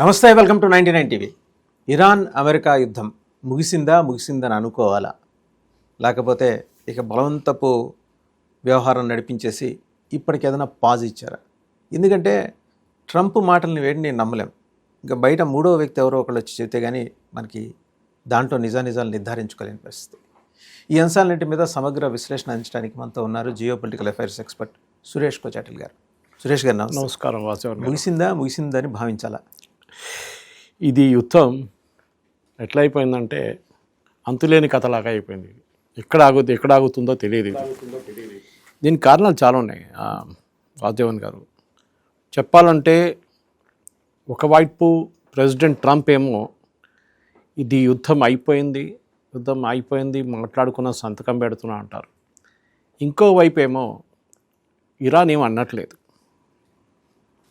నమస్తే, welcome to 99 TV. Iran America యుద్ధం ముగిసిందని అనుకోవాలా, లేకపోతే ఇక బలవంతపు వ్యవహారం నడిపించేసి ఇప్పటికి ఏదైనా పాజ్ ఇచ్చారా? ఎందుకంటే ట్రంప్ మాటల్ని వేడిని నమ్మలేం. ఇంకా బయట మూడో వ్యక్తి ఎవరో ఒకళ్ళు వచ్చి చెబితే కానీ మనకి దాంట్లో నిజాలు నిర్ధారించుకోలేని పరిస్థితి. ఈ అంశాలన్నింటి మీద సమగ్ర విశ్లేషణ అందించడానికి మనతో ఉన్నారు geo political affairs expert Suresh Kochattil garu. Suresh గారు నమస్కారం. వాసవ్ ముగిసిందని భావించాలా? ఇది యుద్ధం ఎట్లా అయిపోయిందంటే అంతులేని కథలాగా అయిపోయింది. ఎక్కడ ఆగుతుందో తెలియదు. దీనికి కారణాలు చాలా ఉన్నాయి. వాసుదేవన్ గారు చెప్పాలంటే, ఒకవైపు ప్రెసిడెంట్ ట్రంప్ ఏమో ఇది యుద్ధం అయిపోయింది మాట్లాడుకున్న సంతకం పెడుతున్నా అంటారు. ఇంకోవైపు ఏమో ఇరాన్ ఏమో అనట్లేదు.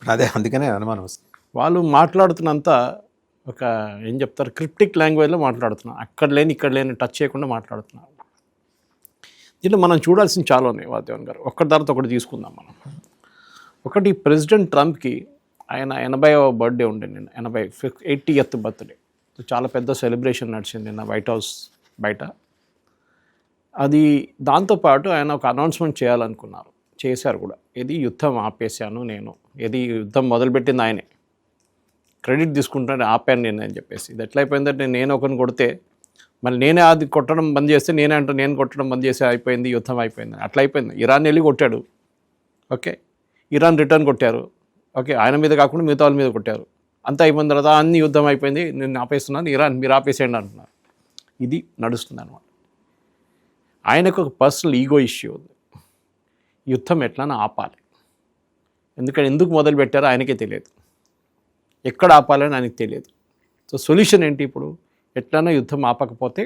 అదే అందుకనే అనుమానం వస్తుంది. వాళ్ళు మాట్లాడుతున్నంత ఒక ఏం చెప్తారు, క్రిప్టిక్ లాంగ్వేజ్లో మాట్లాడుతున్నారు. ఇక్కడ లేని టచ్ చేయకుండా మాట్లాడుతున్నారు. దీంట్లో మనం చూడాల్సిన చాలా ఉన్నాయి వాసుదేవన్ గారు. ఒక్కటి తర్వాత ఒకటి తీసుకుందాం మనం. ఒకటి, ప్రెసిడెంట్ ట్రంప్కి ఆయన 80వ బర్త్డే ఉండే నిన్న, 80th బర్త్డే. చాలా పెద్ద సెలబ్రేషన్ నడిచింది నిన్న వైట్ హౌస్ బయట. అది దాంతోపాటు ఆయన ఒక అనౌన్స్మెంట్ చేయాలనుకున్నారు, చేశారు కూడా. ఇది యుద్ధం ఆపేశాను నేను, ఇది యుద్ధం మొదలుపెట్టింది ఆయనే, క్రెడిట్ తీసుకుంటాను, ఆపాను నేను అని చెప్పేసి. ఇది ఎట్లా అయిపోయిందంటే, నేను ఒకరిని కొడితే మళ్ళీ నేనే అది కొట్టడం బంద్ చేస్తే నేను కొట్టడం బంద్ చేస్తే అయిపోయింది, యుద్ధం అయిపోయింది. అట్లా అయిపోయింది. ఇరాన్ వెళ్ళి కొట్టాడు, ఓకే, ఇరాన్ రిటర్న్ కొట్టారు, ఓకే, ఆయన మీద కాకుండా మిగతా వాళ్ళ మీద కొట్టారు. అంతా అయిపోయిన తర్వాత అన్ని యుద్ధం అయిపోయింది, నేను ఆపేస్తున్నాను, ఇరాన్ మీరు ఆపేసేయండి అంటున్నారు. ఇది నడుస్తుంది అనమాట. ఆయనకు ఒక పర్సనల్ ఈగో ఇష్యూ ఉంది. యుద్ధం ఎట్లన్నా ఆపాలి. ఎందుకు మొదలు పెట్టారో ఆయనకే తెలియదు, ఎక్కడ ఆపాలని ఆయనకి తెలియదు. సో సొల్యూషన్ ఏంటి ఇప్పుడు? ఎట్లన్నా యుద్ధం ఆపకపోతే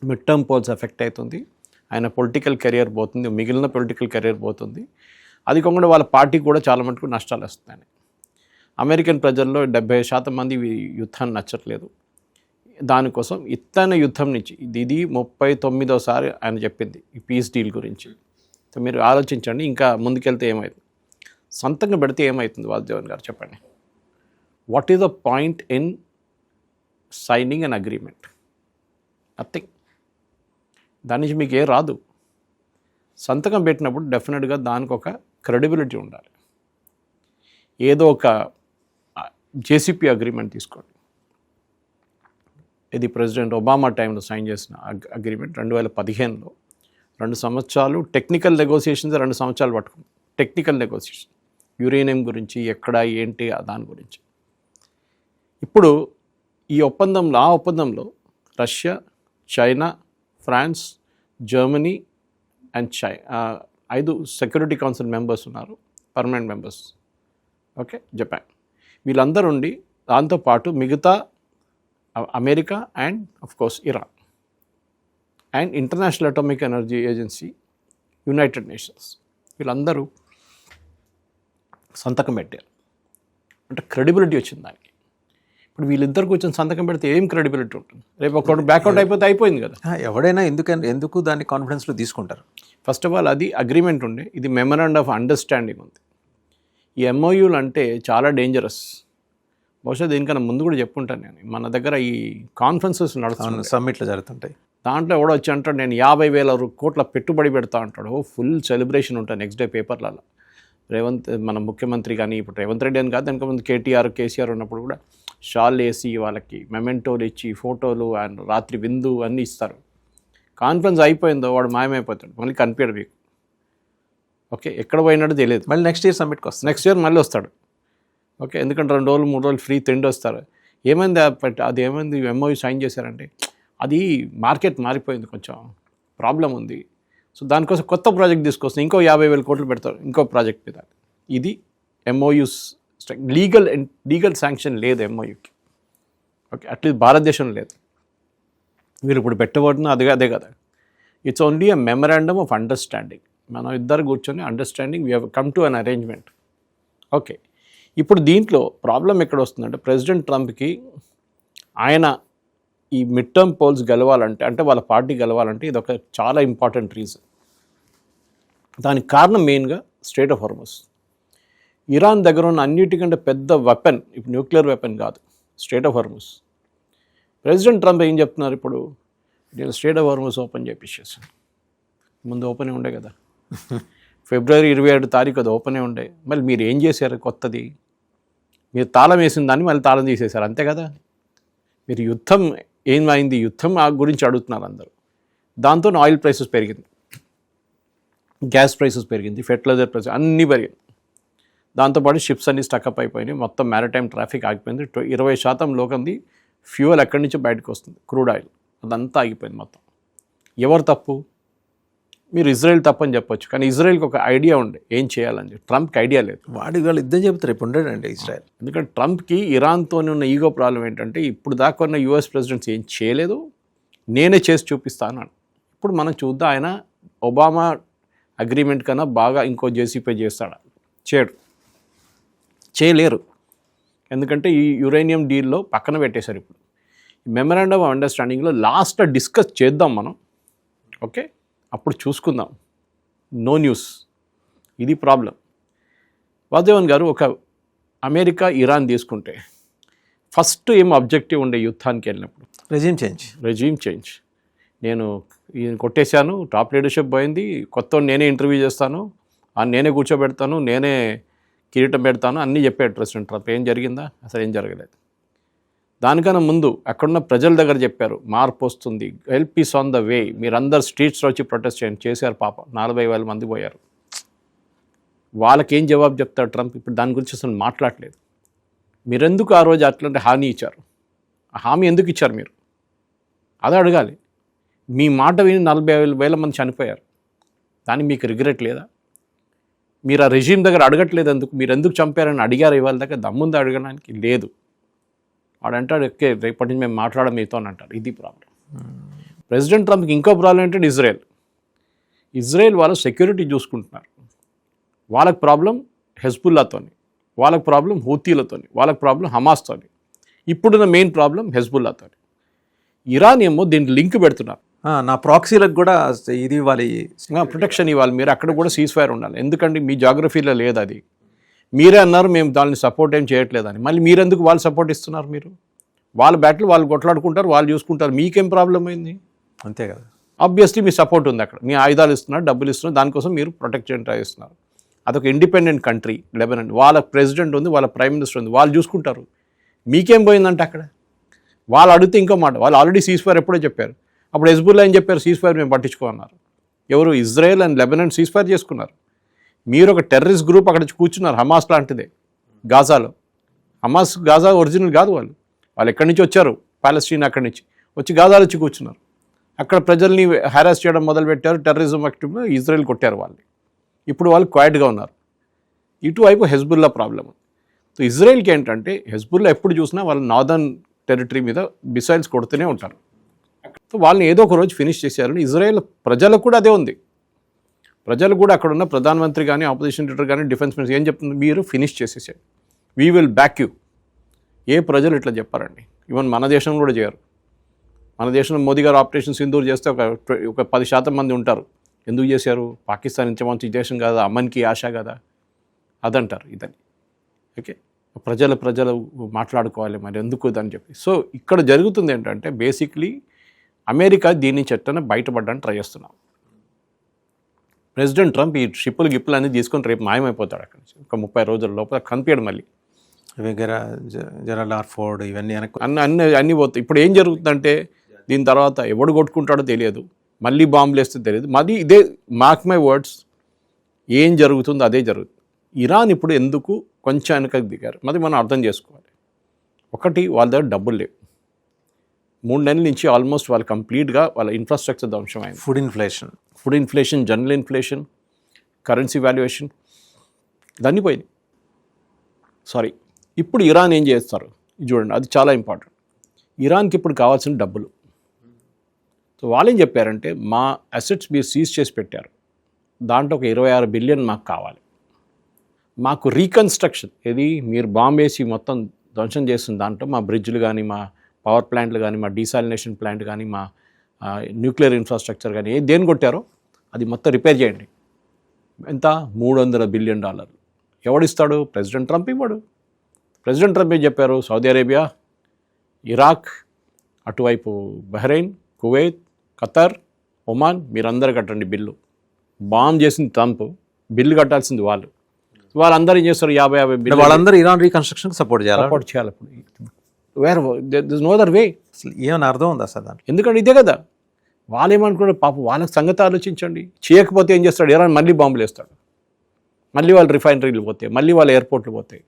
మిడ్ టర్మ్ పోల్స్ ఎఫెక్ట్ అవుతుంది, ఆయన పొలిటికల్ కెరియర్ పోతుంది, మిగిలిన పొలిటికల్ కెరియర్ పోతుంది. అది కాకుండా వాళ్ళ పార్టీకి కూడా చాలా మటుకు నష్టాలు వస్తాయి. అమెరికన్ ప్రజల్లో 70% మంది యుద్ధాన్ని నచ్చట్లేదు. దానికోసం ఇతన యుద్ధం నుంచి ఇది 39వ ఆయన చెప్పింది ఈ పీస్ డీల్ గురించి. సో మీరు ఆలోచించండి, ఇంకా ముందుకెళ్తే ఏమవుతుంది, సంతకం పెడితే ఏమవుతుంది? వాసుదేవన్ గారు చెప్పండి. What is the point in signing an agreement? Nothing. దాని నుంచి మీకు ఏ రాదు. సంతకం పెట్టినప్పుడు డెఫినెట్గా దానికి ఒక క్రెడిబిలిటీ ఉండాలి. ఏదో ఒక జేసీపీ అగ్రిమెంట్ తీసుకోండి. ఇది ప్రెసిడెంట్ ఒబామా టైంలో సైన్ చేసిన అగ్రిమెంట్ 2015లో. 2 సంవత్సరాలు టెక్నికల్ నెగోసియేషన్స్, 2 సంవత్సరాలు పట్టుకుంది టెక్నికల్ నెగోసియేషన్, యురేనియం గురించి, ఎక్కడ ఏంటి దాని గురించి. ఇప్పుడు ఈ ఒప్పందంలో Russia, China, France, Germany and 5 security council members ఉన్నారు, పర్మనెంట్ మెంబర్స్, ఓకే, జపాన్. వీళ్ళందరూ ఉండి, దాంతోపాటు మిగతా America and of course Iran and International Atomic Energy Agency, United Nations, వీళ్ళందరూ సంతకం పెట్టారు. అంటే క్రెడిబిలిటీ వచ్చింది దానికి. ఇప్పుడు వీళ్ళిద్దరు కూర్చొని సంతకం పెడితే ఏం క్రెడిబిలిటీ ఉంటుంది? రేపు ఒకటి బ్యాక్అవుట్ అయిపోతే అయిపోయింది కదా. ఎవడైనా ఎందుకు దాన్ని కాన్ఫిడెన్స్లో తీసుకుంటారు? ఫస్ట్ ఆఫ్ ఆల్ అది అగ్రిమెంట్ ఉండే, ఇది మెమరాండం ఆఫ్ అండర్స్టాండింగ్ ఉంది. ఈ ఎంఓయూలు అంటే చాలా డేంజరస్. బహుశా దీనికన్నా ముందు కూడా చెప్పుంటాను నేను. మన దగ్గర ఈ కాన్ఫరెన్సెస్ నడుస్తున్నాయి, సమ్మిట్లు జరుగుతుంటాయి. దాంట్లో ఎవడో వచ్చి అంటాడు, నేను 50,000 కోట్ల పెట్టుబడి పెడతా అంటాడు. ఫుల్ సెలబ్రేషన్ ఉంటుంది నెక్స్ట్ డే పేపర్లలో. మన ముఖ్యమంత్రి కానీ, ఇప్పుడు రేవంత్ రెడ్డి అని కాదు, దానికి ముందు కేసీఆర్ ఉన్నప్పుడు కూడా షాల్ వేసి వాళ్ళకి మెమెంటోలు ఇచ్చి ఫోటోలు అండ్ రాత్రి విందు అన్నీ ఇస్తారు. కాన్ఫరెన్స్ అయిపోయిందో వాడు మాయమైపోతాడు, మళ్ళీ కనిపించడు మీకు, ఓకే, ఎక్కడ పోయినాడో తెలియదు. మళ్ళీ నెక్స్ట్ ఇయర్ సమ్మిట్కి వస్తాడు, నెక్స్ట్ ఇయర్ మళ్ళీ వస్తాడు, ఓకే, ఎందుకంటే 2 రోజులు 3 రోజులు ఫ్రీ తిండి వస్తారు. ఏమైంది అది ఏమైంది ఎంఓయూ సైన్ చేశారంటే, అది మార్కెట్ మారిపోయింది, కొంచెం ప్రాబ్లం ఉంది. సో దానికోసం కొత్త ప్రాజెక్ట్ తీసుకొస్తాం, ఇంకో 50,000 కోట్లు పెడతారు ఇంకో ప్రాజెక్ట్ మీద. ఇది ఎంఓయూస్ లీగల్ శాంక్షన్ లేదు ఎంఓయూకి, ఓకే, అట్లీస్ట్ భారతదేశంలో లేదు. వీళ్ళు ఇప్పుడు పెట్టబోతున్న అదే కదా. It's only a memorandum of understanding. మనం ఇద్దరు కూర్చొని understanding, we have come to an arrangement, okay. ఇప్పుడు దీంట్లో ప్రాబ్లం ఎక్కడ వస్తుందంటే, ప్రెసిడెంట్ ట్రంప్కి ఆయన ఈ మిడ్ టర్మ్ పోల్స్ గెలవాలంటే, అంటే వాళ్ళ పార్టీ గెలవాలంటే, ఇది ఒక చాలా ఇంపార్టెంట్ రీజన్. దానికి కారణం మెయిన్గా స్ట్రెయిట్ ఆఫ్ హార్మస్. ఇరాన్ దగ్గర ఉన్న అన్నిటికంటే పెద్ద వెపన్ ఇప్పుడు న్యూక్లియర్ వెపన్ కాదు, స్ట్రైట్ ఆఫ్ హార్మస్. ప్రెసిడెంట్ ట్రంప్ ఏం చెప్తున్నారు ఇప్పుడు, నేను స్ట్రైట్ ఆఫ్ హార్మస్ ఓపెన్ చేపించేసాను. ముందు ఓపెనే ఉండే కదా, ఫిబ్రవరి 27 అది ఓపెనే ఉండే. మళ్ళీ మీరు ఏం చేశారు కొత్తది, మీరు తాళం వేసిన దాన్ని మళ్ళీ తాళం తీసేశారు, అంతే కదా. మీరు యుద్ధం ఏమైంది, యుద్ధం ఆ గురించి అడుగుతున్నారు అందరూ. దాంతో ఆయిల్ ప్రైసెస్ పెరిగింది, గ్యాస్ ప్రైసెస్ పెరిగింది, ఫెర్టిలైజర్ ప్రైసెస్ అన్నీ పెరిగింది. దాంతోపాటు షిప్స్ అన్ని స్టక్అప్ అయిపోయినాయి, మొత్తం మ్యారిటైమ్ ట్రాఫిక్ ఆగిపోయింది. 20% లోకంది ఫ్యూయల్ ఎక్కడి నుంచి బయటకు వస్తుంది, క్రూడ్ ఆయిల్, అదంతా ఆగిపోయింది మొత్తం. ఎవరు తప్పు, మీరు ఇజ్రాయెల్ తప్పని చెప్పొచ్చు, కానీ ఇజ్రాయెల్కి ఒక ఐడియా ఉండే ఏం చేయాలని చెప్పి. ట్రంప్కి ఐడియా లేదు. వాడి వాళ్ళు ఇద్దరు చెప్తారు ఇప్పుడు ఉండడండి ఇజ్రాయెల్. ఎందుకంటే ట్రంప్కి ఇరాన్తోనే ఉన్న ఈగో ప్రాబ్లం ఏంటంటే, ఇప్పుడు దాకా ఉన్న యూఎస్ ప్రెసిడెంట్స్ ఏం చేయలేదు, నేనే చేసి చూపిస్తాను. ఇప్పుడు మనం చూద్దాం, ఆయన ఒబామా అగ్రిమెంట్ కన్నా బాగా ఇంకో జేసీపీ చేస్తాడా, చేయలేరు. ఎందుకంటే ఈ యురేనియం డీల్లో పక్కన పెట్టేశారు. ఇప్పుడు మెమరాండమ్ ఆఫ్ అండర్స్టాండింగ్లో లాస్ట్ డిస్కస్ చేద్దాం మనం, ఓకే, అప్పుడు చూసుకుందాం. నో న్యూస్, ఇది ప్రాబ్లం. వాసుదేవన్ గారు, ఒక అమెరికా ఇరాన్ తీసుకుంటే ఫస్ట్ ఏం ఆబ్జెక్టివ్ ఉండే యుద్ధానికి వెళ్ళినప్పుడు, రెజీమ్ చేంజ్. నేను ఈయన కొట్టేశాను, టాప్ లీడర్షిప్ పోయింది, కొత్త నేనే ఇంటర్వ్యూ చేస్తాను, నేనే కూర్చోబెడతాను, నేనే కిరీటం పెడతాను అన్నీ చెప్పాడు ప్రెసిడెంట్ ట్రంప్. ఏం జరిగిందా, అసలు ఏం జరగలేదు. దానికన్నా ముందు అక్కడున్న ప్రజల దగ్గర చెప్పారు మార్పు వస్తుంది, help is on the way, మీరందరు స్ట్రీట్స్లో వచ్చి ప్రొటెస్ట్ చేయండి. చేశారు, పాప 40,000 మంది పోయారు. వాళ్ళకేం జవాబు చెప్తాడు ట్రంప్, ఇప్పుడు దాని గురించి అసలు మాట్లాడలేదు. మీరెందుకు ఆ రోజు అట్లాంటి హామీ ఇచ్చారు, ఆ హామీ ఎందుకు ఇచ్చారు మీరు, అదే అడగాలి. మీ మాట విని 40,000 మంది చనిపోయారు, దానికి మీకు రిగ్రెట్ లేదా? మీరు ఆ రెజీమ్ దగ్గర అడగట్లేదు ఎందుకు, మీరు ఎందుకు చంపారని అడిగారు ఇవాళ దగ్గర, దమ్ముంది అడగడానికి లేదు. వాడు అంటాడు, ఓకే రేపటి నుంచి మేము మాట్లాడడం మీతో అని అంటారు. ఇది ప్రాబ్లం. ప్రెసిడెంట్ ట్రంప్కి ఇంకో ప్రాబ్లం ఏంటంటే ఇజ్రాయెల్ వాళ్ళు సెక్యూరిటీ చూసుకుంటున్నారు. వాళ్ళకి ప్రాబ్లం హెజ్బుల్లాతోని, వాళ్ళకి ప్రాబ్లం హూతీలతోని, వాళ్ళకి ప్రాబ్లం హమాస్తోని, ఇప్పుడున్న మెయిన్ ప్రాబ్లం హెజ్బుల్లాతోని. ఇరాన్ ఏమో దీనికి లింక్ పెడుతున్నారు, నా ప్రాక్సీలకు కూడా ఇది ఇవ్వాలి, ప్రొటెక్షన్ ఇవ్వాలి, మీరు అక్కడ కూడా సీజ్ ఫైర్ ఉండాలి. ఎందుకంటే మీ జాగ్రఫీలో లేదు అది. మీరే అన్నారు మేము దాన్ని సపోర్ట్ ఏం చేయట్లేదని, మళ్ళీ మీరెందుకు వాళ్ళు సపోర్ట్ ఇస్తున్నారు? మీరు వాళ్ళ బ్యాటిల్ వాళ్ళు కొట్లాడుకుంటారు, వాళ్ళు చూసుకుంటారు, మీకేం ప్రాబ్లం అయింది? అంతే కదా. ఆబ్వియస్లీ మీ సపోర్ట్ ఉంది అక్కడ, మీ ఆయుధాలు ఇస్తున్నారు, డబ్బులు ఇస్తున్నారు, దానికోసం మీరు ప్రొటెక్ట్ చేయడం ట్రై చేస్తున్నారు. అదొక ఇండిపెండెంట్ కంట్రీ లెబనాన్, వాళ్ళ ప్రెసిడెంట్ ఉంది, వాళ్ళ ప్రైమ్ మినిస్టర్ ఉంది, వాళ్ళు చూసుకుంటారు. మీకేం పోయిందంటే అక్కడ వాళ్ళు అడిగితే ఇంకో మాట, వాళ్ళు ఆల్రెడీ సీజ్ ఫైర్ ఎప్పుడో చెప్పారు. అప్పుడు హెజ్బుల్లా ఏం చెప్పారు, సీజ్ ఫైర్ మేము పట్టించుకోమన్నారు. ఎవరు, Israel and Lebanon cease fire చేసుకున్నారు. మీరు ఒక టెర్రరిస్ట్ గ్రూప్ అక్కడ కూర్చున్నారు, హమాస్ లాంటిదే గాజాలో. గాజా ఒరిజినల్ కాదు, వాళ్ళు ఎక్కడి నుంచి వచ్చారు, పాలస్తీన్ అక్కడి నుంచి వచ్చి గాజాలో వచ్చి కూర్చున్నారు. అక్కడ ప్రజల్ని హెరాస్ చేయడం మొదలుపెట్టారు, టెర్రరిజం యాక్టివ్లో ఇజ్రాయెల్ కొట్టారు వాళ్ళు. ఇప్పుడు వాళ్ళు క్వైట్గా ఉన్నారు. ఇటువైపు హెజ్బుల్లా ప్రాబ్లం. సో ఇజ్రాయెల్కి ఏంటంటే, హెజ్బుల్లా ఎప్పుడు చూసినా వాళ్ళు నార్దర్న్ టెరిటరీ మీద మిసైల్స్ కొడుతూనే ఉంటారు. సో వాళ్ళని ఏదో ఒక రోజు ఫినిష్ చేశారని ఇజ్రాయెల్ ప్రజలకు కూడా అదే ఉంది. ప్రజలు కూడా అక్కడ ఉన్న ప్రధానమంత్రి కానీ, ఆపోజిషన్ లీడర్ కానీ, డిఫెన్స్ మినిస్టర్ ఏం చెప్తుంది, మీరు ఫినిష్ చేసేసారు, వీ విల్ బ్యాక్ యూ. ఏ ప్రజలు ఇట్లా చెప్పారండి? ఈవెన్ మన దేశం కూడా చేయరు. మన దేశంలో మోదీ గారు ఆపరేషన్ సింధూర్ చేస్తే ఒక 10% మంది ఉంటారు. ఎందుకు చేశారు? పాకిస్తాన్ ఇంత మంచి దేశం కదా, అమ్మన్కి ఆశ కదా, అదంటారు ఇదని. ఓకే, ప్రజలు మాట్లాడుకోవాలి మరి ఎందుకు అని చెప్పి. సో ఇక్కడ జరుగుతుంది ఏంటంటే, బేసిక్లీ అమెరికా దీని చెట్టన బయటపడడానికి ట్రై చేస్తున్నాం. ప్రెసిడెంట్ ట్రంప్ ఈ గిప్పులు అన్నీ తీసుకొని రేపు మాయమైపోతాడు అక్కడి నుంచి. ఒక 30 రోజుల లోపల కనిపించడు మళ్ళీ. జెరాల్డ్ ఫోర్డ్ ఇవన్నీ అన్నీ పోతాయి. ఇప్పుడు ఏం జరుగుతుందంటే, దీని తర్వాత ఎవడు కొట్టుకుంటాడో తెలియదు, మళ్ళీ బాంబులు వేస్తే తెలియదు. మళ్ళీ ఇదే, మార్క్ మై వర్డ్స్, ఏం జరుగుతుందో అదే జరుగుతుంది. ఇరాన్ ఇప్పుడు ఎందుకు కొంచెం వెనకకి దిగారు మరి మనం అర్థం చేసుకోవాలి. ఒకటి, వాళ్ళ దగ్గర డబ్బులు లేవు. 3 నెలల నుంచి ఆల్మోస్ట్ వాళ్ళు కంప్లీట్గా వాళ్ళ ఇన్ఫ్రాస్ట్రక్చర్ ధ్వంసమైంది. Food inflation, general inflation, currency valuation, ఇదన్నీ పోయింది. ఇప్పుడు ఇరాన్ ఏం చేస్తారు చూడండి, అది చాలా ఇంపార్టెంట్. ఇరాన్కి ఇప్పుడు కావాల్సిన డబ్బులు. సో వాళ్ళు ఏం చెప్పారంటే, మా అసెట్స్ మీరు సీజ్ చేసి పెట్టారు, దాంట్లో ఒక 26 బిలియన్ మాకు కావాలి. మాకు రీకన్స్ట్రక్షన్, ఇది మీరు బాంబు వేసి మొత్తం ధ్వంసం చేస్తున్న దాంట్లో మా బ్రిడ్జ్లు కానీ, మా పవర్ ప్లాంట్లు కానీ, మా డీసాలినేషన్ ప్లాంట్ కానీ, మా న్యూక్లియర్ ఇన్ఫ్రాస్ట్రక్చర్ కానీ దేని కొట్టారో అది మొత్తం రిపేర్ చేయండి. ఎంత? $300 బిలియన్. ఎవడిస్తాడు? ప్రెసిడెంట్ ట్రంప్ ఇవ్వడు. ప్రెసిడెంట్ ట్రంప్ ఏం చెప్పారు? సౌదీ అరేబియా, ఇరాక్, అటువైపు బహ్రెయిన్, కువైత్, ఖతర్, ఒమాన్ మీరందరూ కట్టండి బిల్లు. బాంబ్ చేసింది ట్రంప్, బిల్లు కట్టాల్సింది వాళ్ళు. వాళ్ళందరూ ఏం చేస్తారు? 50 బిల్లు వాళ్ళందరూ ఇరాన్ రీకన్స్ట్రక్షన్ సపోర్ట్ చేయాలి. సపోర్ట్ చేయాలి. Where this no other way. అసలు ఏమైనా అర్థం ఉందా సార్ దానికి? ఎందుకంటే ఇదే కదా వాళ్ళు ఏమనుకున్నారు పాపం, వాళ్ళకి సంగతి ఆలోచించండి. చేయకపోతే ఏం చేస్తాడు? ఇరాన్ మళ్ళీ బాంబులు వేస్తాడు, మళ్ళీ వాళ్ళ రిఫైనరీలు పోతాయి, మళ్ళీ వాళ్ళ ఎయిర్పోర్ట్లు పోతాయి.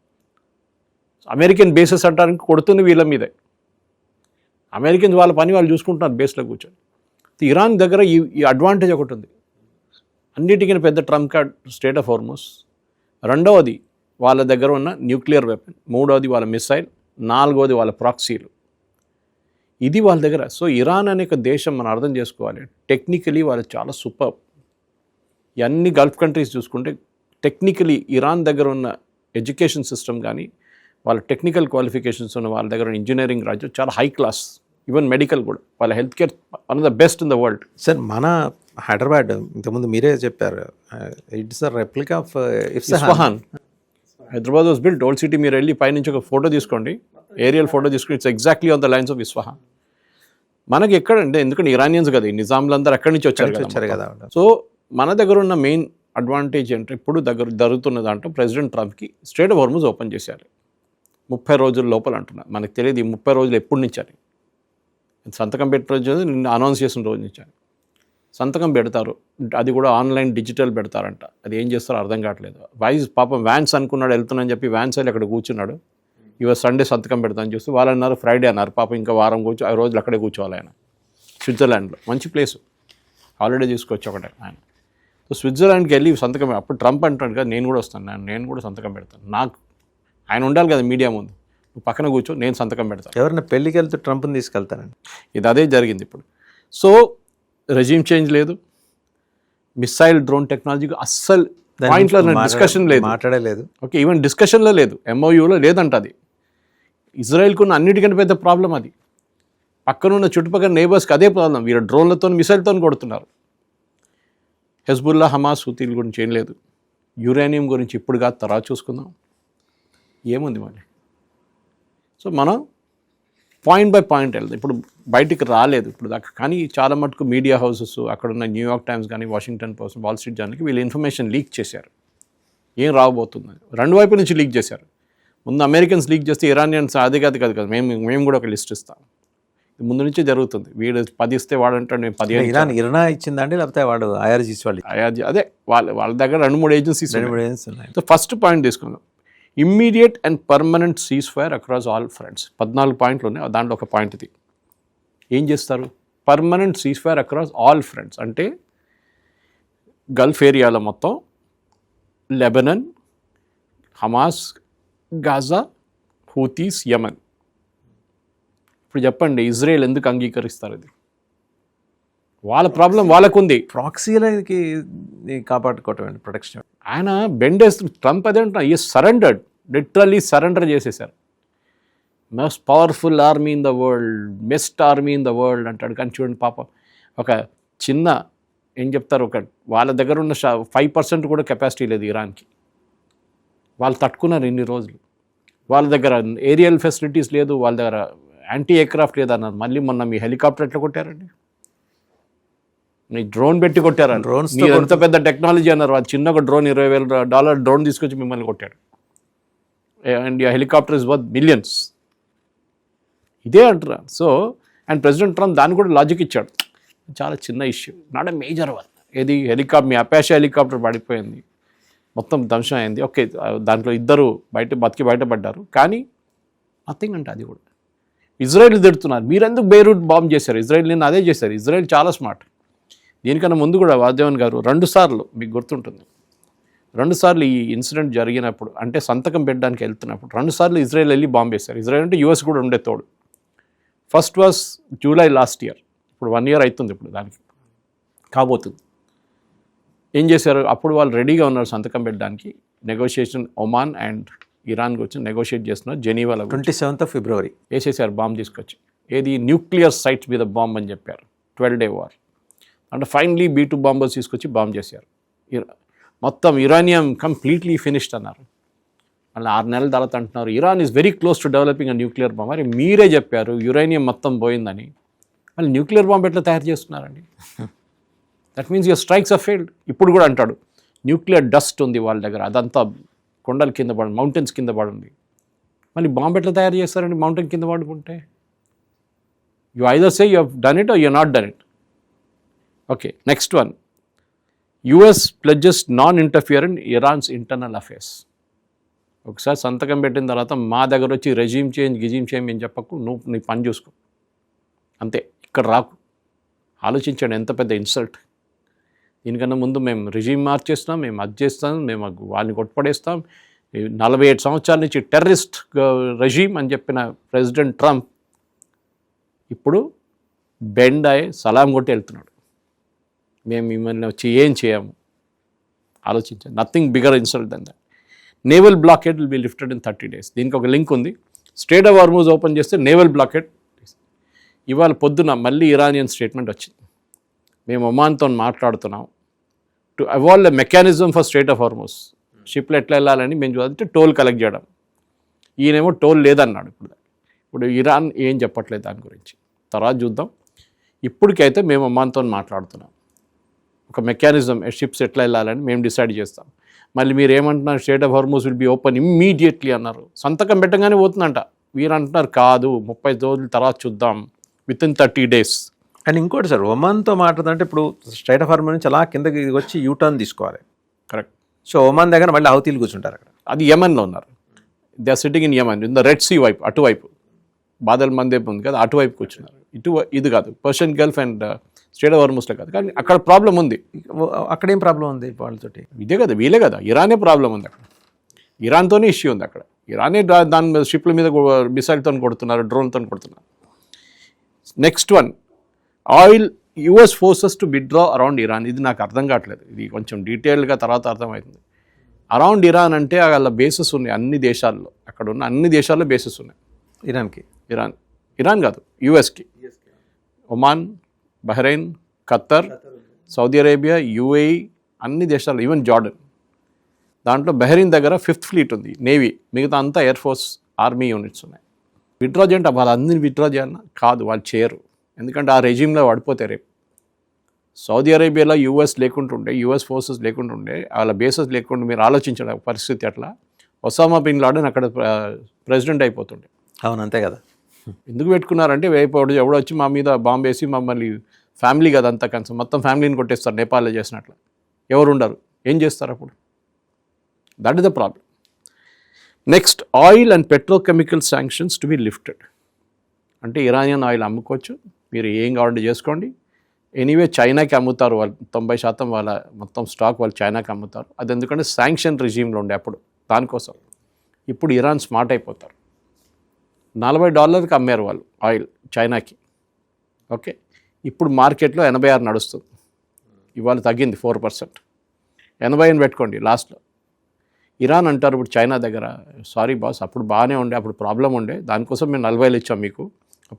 అమెరికన్ బేసెస్ అంటానికి కొడుతుంది వీళ్ళ మీదే. అమెరికన్స్ వాళ్ళ పని వాళ్ళు చూసుకుంటున్నారు బేస్లో కూర్చొని. ఇరాన్ దగ్గర ఈ అడ్వాంటేజ్ ఒకటి ఉంది. అన్నిటికీ పెద్ద Trump card state of Hormuz. రెండవది వాళ్ళ దగ్గర ఉన్న న్యూక్లియర్ వెపన్. మూడవది వాళ్ళ మిసైల్. నాలుగవది వాళ్ళ ప్రాక్సీలు. ఇది వాళ్ళ దగ్గర. సో ఇరాన్ అనే ఒక దేశం మనం అర్థం చేసుకోవాలి, టెక్నికలీ వాళ్ళు చాలా సూపర్. అన్ని గల్ఫ్ కంట్రీస్ చూసుకుంటే టెక్నికలీ ఇరాన్ దగ్గర ఉన్న ఎడ్యుకేషన్ సిస్టమ్ కానీ, వాళ్ళ టెక్నికల్ క్వాలిఫికేషన్స్ ఉన్న వాళ్ళ దగ్గర ఇంజనీరింగ్ రాజ్యం చాలా హై క్లాస్. ఈవెన్ మెడికల్ కూడా వాళ్ళ health care one of the best in the world. Sir మన హైదరాబాద్ ఇంతకుముందు మీరే చెప్పారు, it's a replica of Isfahan. Hyderabad was built old city. మీరు వెళ్ళి పైనుంచి ఒక ఫోటో తీసుకోండి, ఏరియల్ ఫోటో తీసుకుని, it's exactly on the lines of Isfahan. మనకి ఎక్కడంటే, ఎందుకంటే ఇరానియన్స్ కదా, ఈ నిజాంలందరూ అక్కడి నుంచి వచ్చారు కదా. సో మన దగ్గర ఉన్న మెయిన్ అడ్వాంటేజ్ అంటే ఇప్పుడు జరుగుతున్న దాంట్లో ప్రెసిడెంట్ ట్రంప్కి స్ట్రేట్ ఆఫ్ హార్మోస్ ఓపెన్ చేశారు 30 రోజుల లోపల అంటున్నారు. మనకు తెలియదు ఈ 30 రోజులు ఎప్పుడు నుంచి అని. సంతకం పెట్టిన రోజు నిన్న అనౌన్స్ చేసిన రోజు నుంచి అని. సంతకం పెడతారు, అది కూడా ఆన్లైన్ డిజిటల్ పెడతారంట. అది ఏం చేస్తారో అర్థం కావట్లేదు. పాపం వ్యాన్స్ అనుకున్నాడు వెళ్తున్నాను చెప్పి వ్యాన్స్ వెళ్ళి అక్కడ కూర్చున్నాడు. ఇవాళ సండే సంతకం పెడతాను చూస్తే వాళ్ళు అన్నారు ఫ్రైడే అన్నారు. పాపం ఇంకా వారం కూర్చో 5 రోజులు అక్కడే కూర్చోవాలి ఆయన. స్విట్జర్లాండ్లో మంచి ప్లేసు, హాలిడే తీసుకొచ్చి ఒకటే ఆయన. సో స్విట్జర్లాండ్కి వెళ్ళి సంతకం, అప్పుడు ట్రంప్ అంటాడు కదా నేను కూడా వస్తాను, నేను కూడా సంతకం పెడతాను. నాకు ఆయన ఉండాలి కదా మీడియా ముందు, నువ్వు పక్కన కూర్చో నేను సంతకం పెడతాను. ఎవరైనా పెళ్ళికి వెళ్తే ట్రంప్ని తీసుకెళ్తానండి. ఇది అదే జరిగింది ఇప్పుడు. సో రెజ్యూమ్ చేంజ్ లేదు, మిసైల్ డ్రోన్ టెక్నాలజీ అస్సలు పాయింట్లో డిస్కషన్ లేదు, మాట్లాడలేదు. ఓకే, ఈవెన్ డిస్కషన్లో లేదు, ఎంఓయూలో లేదంట. అది ఇజ్రాయెల్కు ఉన్న అన్నిటికంటే పెద్ద ప్రాబ్లం అది. పక్కనున్న చుట్టుపక్కల నేబర్స్కి అదే ప్రాబ్లం. వీరు డ్రోన్లతో మిసైల్తో కొడుతున్నారు. హెజ్బుల్లా, హమాస్, హూతీల గురించి ఏం లేదు. యురేనియం గురించి ఇప్పుడు కాదు, తర్వాత చూసుకుందాం. ఏముంది మళ్ళీ. సో మనం పాయింట్ బై పాయింట్ వెళ్దాం. ఇప్పుడు బయటికి రాలేదు ఇప్పుడు దాకా, కానీ చాలా మటుకు మీడియా హౌసెస్, అక్కడున్న న్యూయార్క్ టైమ్స్ కానీ, వాషింగ్టన్ పోస్ట్, వాల్ స్ట్రీట్ జర్నల్కి వీళ్ళు ఇన్ఫర్మేషన్ లీక్ చేశారు ఏం రాబోతుందని. రెండు వైపు నుంచి లీక్ చేశారు. ముందు అమెరికన్స్ లీక్ చేస్తే ఇరానియన్స్ అది కాదు కదా, మేము కూడా ఒక లిస్ట్ ఇస్తాం. ముందు నుంచే జరుగుతుంది. వీడు 10 ఇస్తే వాడంటాడు నేను 15. ఇరాన్ ఇచ్చిందండి, లేకపోతే వాడు IRGC వాళ్ళు? అదే వాళ్ళ దగ్గర 2-3 ఏజెన్సీస్ ఉన్నాయి. సో ఫస్ట్ పాయింట్ తీసుకుందాం, immediate and permanent cease fire across all fronts. 14 పాయింట్లు ఉన్నాయి, దాంట్లో ఒక పాయింట్ ఇది. ఏం చేస్తారు? Permanent cease fire across all fronts అంటే గల్ఫ్ ఏరియాలో మొత్తం, లెబనన్, హమాస్, గాజా, హూతీస్, యమన్. ఇప్పుడు చెప్పండి ఇజ్రాయెల్ ఎందుకు అంగీకరిస్తారు? ఇది వాళ్ళ ప్రాబ్లం వాళ్ళకుంది. ప్రాక్సీలకి కాపాడుకోవటం ప్రొటెక్షన్. ఆయన బెండేస్ ట్రంప్ అదే అంటున్నా, ఈ సరెండర్డ్, లిటరల్లీ సరెండర్ చేసేసారు. Most powerful army in the world, best army in the world అంటాడు. కానీ చూడండి పాపం, ఒక చిన్న ఏం చెప్తారు, ఒక వాళ్ళ దగ్గర ఉన్న 5% కూడా కెపాసిటీ లేదు ఇరాన్కి. వాళ్ళు తట్టుకున్నారు ఇన్ని రోజులు. వాళ్ళ దగ్గర ఏరియల్ ఫెసిలిటీస్ లేదు, వాళ్ళ దగ్గర యాంటీ ఎయిర్క్రాఫ్ట్ లేదన్నారు. మళ్ళీ మొన్న మీ హెలికాప్టర్ ఎట్లా కొట్టారండి? మీ డ్రోన్ పెట్టి కొట్టారు. డ్రోన్స్ ఎంత పెద్ద టెక్నాలజీ అన్నారు. వాళ్ళు చిన్న ఒక డ్రోన్ $20,000 డ్రోన్ తీసుకొచ్చి మిమ్మల్ని కొట్టాడు. And helicopter is worth millions. ఇదే అంటారా? సో అండ్ ప్రెసిడెంట్ ట్రంప్ దాన్ని కూడా లాజిక్ ఇచ్చాడు, చాలా చిన్న issue, not a major one. ఏది హెలికాప్టర్, మీ అపాషా హెలికాప్టర్ పడిపోయింది, మొత్తం ధ్వంసం అయింది. ఓకే, దాంట్లో 2 బయటపడ్డారు, కానీ నథింగ్ అంటే. అది కూడా ఇజ్రాయెల్ తిడుతున్నారు, మీరెందుకు బెయిరూట్ బాంబ్ చేశారు? ఇజ్రాయెల్ నిన్న అదే చేశారు. ఇజ్రాయెల్ చాలా స్మార్ట్. దీనికన్నా ముందు కూడా వాసుదేవన్ గారు 2 సార్లు, మీకు గుర్తుంటుంది, 2 సార్లు ఈ ఇన్సిడెంట్ జరిగినప్పుడు, అంటే సంతకం పెట్టడానికి వెళ్తున్నప్పుడు 2 సార్లు ఇజ్రాయెల్ వెళ్ళి బాంబ్ వేశారు. ఇజ్రాయెల్ అంటే US కూడా ఉండే తోడు. First was July last year, ఇప్పుడు 1 year అవుతుంది ఇప్పుడు దానికి కాబోతుంది. ఏం చేశారు? అప్పుడు వాళ్ళు రెడీగా ఉన్నారు సంతకం పెట్టడానికి. నెగోషియేషన్ ఒమాన్ అండ్ ఇరాన్కి వచ్చి నెగోషియేట్ చేస్తున్నారు జెనీవాలో. 27th February వేసేసారు బాంబ్ తీసుకొచ్చి. ఏది న్యూక్లియర్ సైట్స్ మీద బాంబ్ అని చెప్పారు. 12-day war. అంటే ఫైనలీ B2 బాంబర్స్ తీసుకొచ్చి బాంబ్ చేశారు. మొత్తం ఇరానియం కంప్లీట్లీ ఫినిష్డ్ అన్నారు. మళ్ళీ 6 నెలల తర్వాత అంటున్నారు Iran is very close to developing a nuclear bomb. మరి మీరే చెప్పారు యురేనియం మొత్తం పోయిందని, మళ్ళీ న్యూక్లియర్ బాంబ్ ఎట్లా తయారు చేస్తున్నారండి? That means your strikes are failed. ఇప్పుడు కూడా అంటాడు న్యూక్లియర్ డస్ట్ ఉంది వాళ్ళ దగ్గర, అదంతా కొండల కింద పడి మౌంటైన్స్ కింద పడింది. మళ్ళీ బాంబు ఎట్లా తయారు చేస్తారండి మౌంటైన్ కింద పడుకుంటే? You either say you have done it or you not done it. Okay, next one. US pledges non interfere in Iran's internal affairs. ఒకసారి సంతకం పెట్టిన తర్వాత మా దగ్గర వచ్చి రెజీమ్ చేంజ్ అని చెప్పకు, నువ్వు నీ పని చూసుకో అంతే, ఇక్కడ రాకు. ఆలోచించండి ఎంత పెద్ద ఇన్సల్ట్. దీనికన్నా ముందు మేము రెజీమ్ మార్చేస్తాం, మేము అది చేస్తాం, మేము వాళ్ళని కొట్టుపడేస్తాం. 47 సంవత్సరాల నుంచి టెర్రరిస్ట్ రెజీమ్ అని చెప్పిన ప్రెసిడెంట్ ట్రంప్ ఇప్పుడు బెండ్ అయ్యి సలాం కొట్టి వెళ్తున్నాడు. మేము మిమ్మల్ని వచ్చి ఏం చేయము. ఆలోచించండి. Nothing bigger insult then that. Naval blockade will be lifted in 30 days. దీనికి ఒక లింక్ ఉంది. స్ట్రేట్ ఆఫ్ హార్మూజ్ ఓపెన్ చేస్తే నేవల్ బ్లాకేడ్. ఇవాళ పొద్దున మళ్ళీ ఇరానియన్ స్టేట్మెంట్ వచ్చింది, మేము ఒమాన్తో మాట్లాడుతున్నాం to evolve a mechanism for Strait of Hormuz. షిప్లు ఎట్లా వెళ్ళాలని మేము చూస్తే టోల్ కలెక్ట్ చేయడం. ఈయనేమో టోల్ లేదన్నాడు. ఇప్పుడు ఇరాన్ ఏం చెప్పట్లేదు దాని గురించి, తర్వాత చూద్దాం. ఇప్పటికైతే మేము ఒమాన్తో మాట్లాడుతున్నాం, ఒక మెకానిజం షిప్స్ ఎట్లా వెళ్ళాలని మేము డిసైడ్ చేస్తాం. మళ్ళీ మీరు ఏమంటున్నారు, straight of Hormuz will be open immediately అన్నారు. సంతకం పెట్టగానే పోతుందంట. వీరు అంటున్నారు కాదు, 30 రోజుల తర్వాత చూద్దాం, విత్ ఇన్ 30 days. అండ్ ఇంకోటి సార్, ఒమాన్తో మాట్లాడుతుంటే ఇప్పుడు స్ట్రైట్ ఆఫ్ హార్మూజ్ నుంచి అలా కిందకి వచ్చి యూటర్న్ తీసుకోవాలి. కరెక్ట్. సో ఒమాన్ దగ్గర మళ్ళీ హౌతీలు కూర్చుంటారు అక్కడ. అది యెమెన్లో ఉన్నారు. They are sitting in Yemen, in the Red Sea వైపు, అటువైపు బాదల్ మందేపు ఉంది కదా, అటువైపు కూర్చున్నారు. ఇది కాదు Persian Gulf and Strait of హార్మూజ్లో కాదు. కానీ అక్కడ ప్రాబ్లం ఉంది. అక్కడ ఏం ప్రాబ్లం ఉంది వాళ్ళతోటి? ఇదే కదా, వీలే కదా, ఇరానే ప్రాబ్లం ఉంది అక్కడ. ఇరాన్తోనే ఇష్యూ ఉంది అక్కడ. ఇరానే దాని మీద షిప్ల మీద మిసైల్తో కొడుతున్నారు, డ్రోన్తో కొడుతున్నారు. Next one, oil US forces to withdraw around Iran. ఇది నాకు అర్థం కావట్లేదు, ఇది కొంచెం డీటెయిల్గా తర్వాత అర్థమవుతుంది. అరౌండ్ ఇరాన్ అంటే వాళ్ళ బేసెస్ ఉన్నాయి అన్ని దేశాల్లో, అక్కడ ఉన్న అన్ని దేశాల్లో బేసెస్ ఉన్నాయి ఇరాన్కి. ఇరాన్ కాదు, యుఎస్కి. Oman, Bahrain, Qatar, Saudi Arabia, UAE, అన్ని దేశాలు, ఈవెన్ జార్డన్. దాంట్లో బహ్రెయిన్ దగ్గర 5th ఫ్లీట్ ఉంది, నేవీ. మిగతా అంతా ఎయిర్ ఫోర్స్, ఆర్మీ యూనిట్స్ ఉన్నాయి. విత్డ్రా చేయంటే వాళ్ళందరినీ విత్డ్రా చేయాలన్నా కాదు, వాళ్ళు చేయరు. ఎందుకంటే ఆ రెజీమ్లో పడిపోతే రేపు. సౌదీ అరేబియాలో యుఎస్ లేకుంటుండే, యుఎస్ ఫోర్సెస్ లేకుంటుండే, వాళ్ళ బేసెస్ లేకుండా మీరు ఆలోచించడం పరిస్థితి అట్లా. ఒసామా బిన్ లాడెన్ అక్కడ ప్రెసిడెంట్ అయిపోతుండే. అవును, అంతే కదా. ఎందుకు పెట్టుకున్నారంటే ఎవడో వచ్చి మా మీద బాంబు వేసి మమ్మల్ని, ఫ్యామిలీ కదా అంతా కనీసం మొత్తం ఫ్యామిలీని కొట్టేస్తారు నేపాల్లో చేసినట్లు. ఎవరు ఉండరు, ఏం చేస్తారు అప్పుడు? That is the problem. Next, oil and petrochemical sanctions to be lifted. అంటే ఇరానియన్ ఆయిల్ అమ్ముకోవచ్చు, మీరు ఏం కావాలంటే చేసుకోండి. ఎనీవే చైనాకి అమ్ముతారు వాళ్ళు, 90% వాళ్ళ మొత్తం స్టాక్ వాళ్ళు చైనాకి అమ్ముతారు. అది ఎందుకంటే శాంక్షన్ రిజీమ్లో ఉండే అప్పుడు, దానికోసం. ఇప్పుడు ఇరాన్ స్మార్ట్ అయిపోతారు. $40 అమ్మారు వాళ్ళు ఆయిల్ చైనాకి. ఓకే, ఇప్పుడు మార్కెట్లో 86 నడుస్తుంది. ఇవాళ తగ్గింది 4%. 80 పెట్టుకోండి లాస్ట్లో. ఇరాన్ అంటారు ఇప్పుడు చైనా దగ్గర, సారీ బాస్, అప్పుడు బాగానే ఉండే, అప్పుడు ప్రాబ్లం ఉండే, దానికోసం మేము 40 ఇచ్చాం మీకు,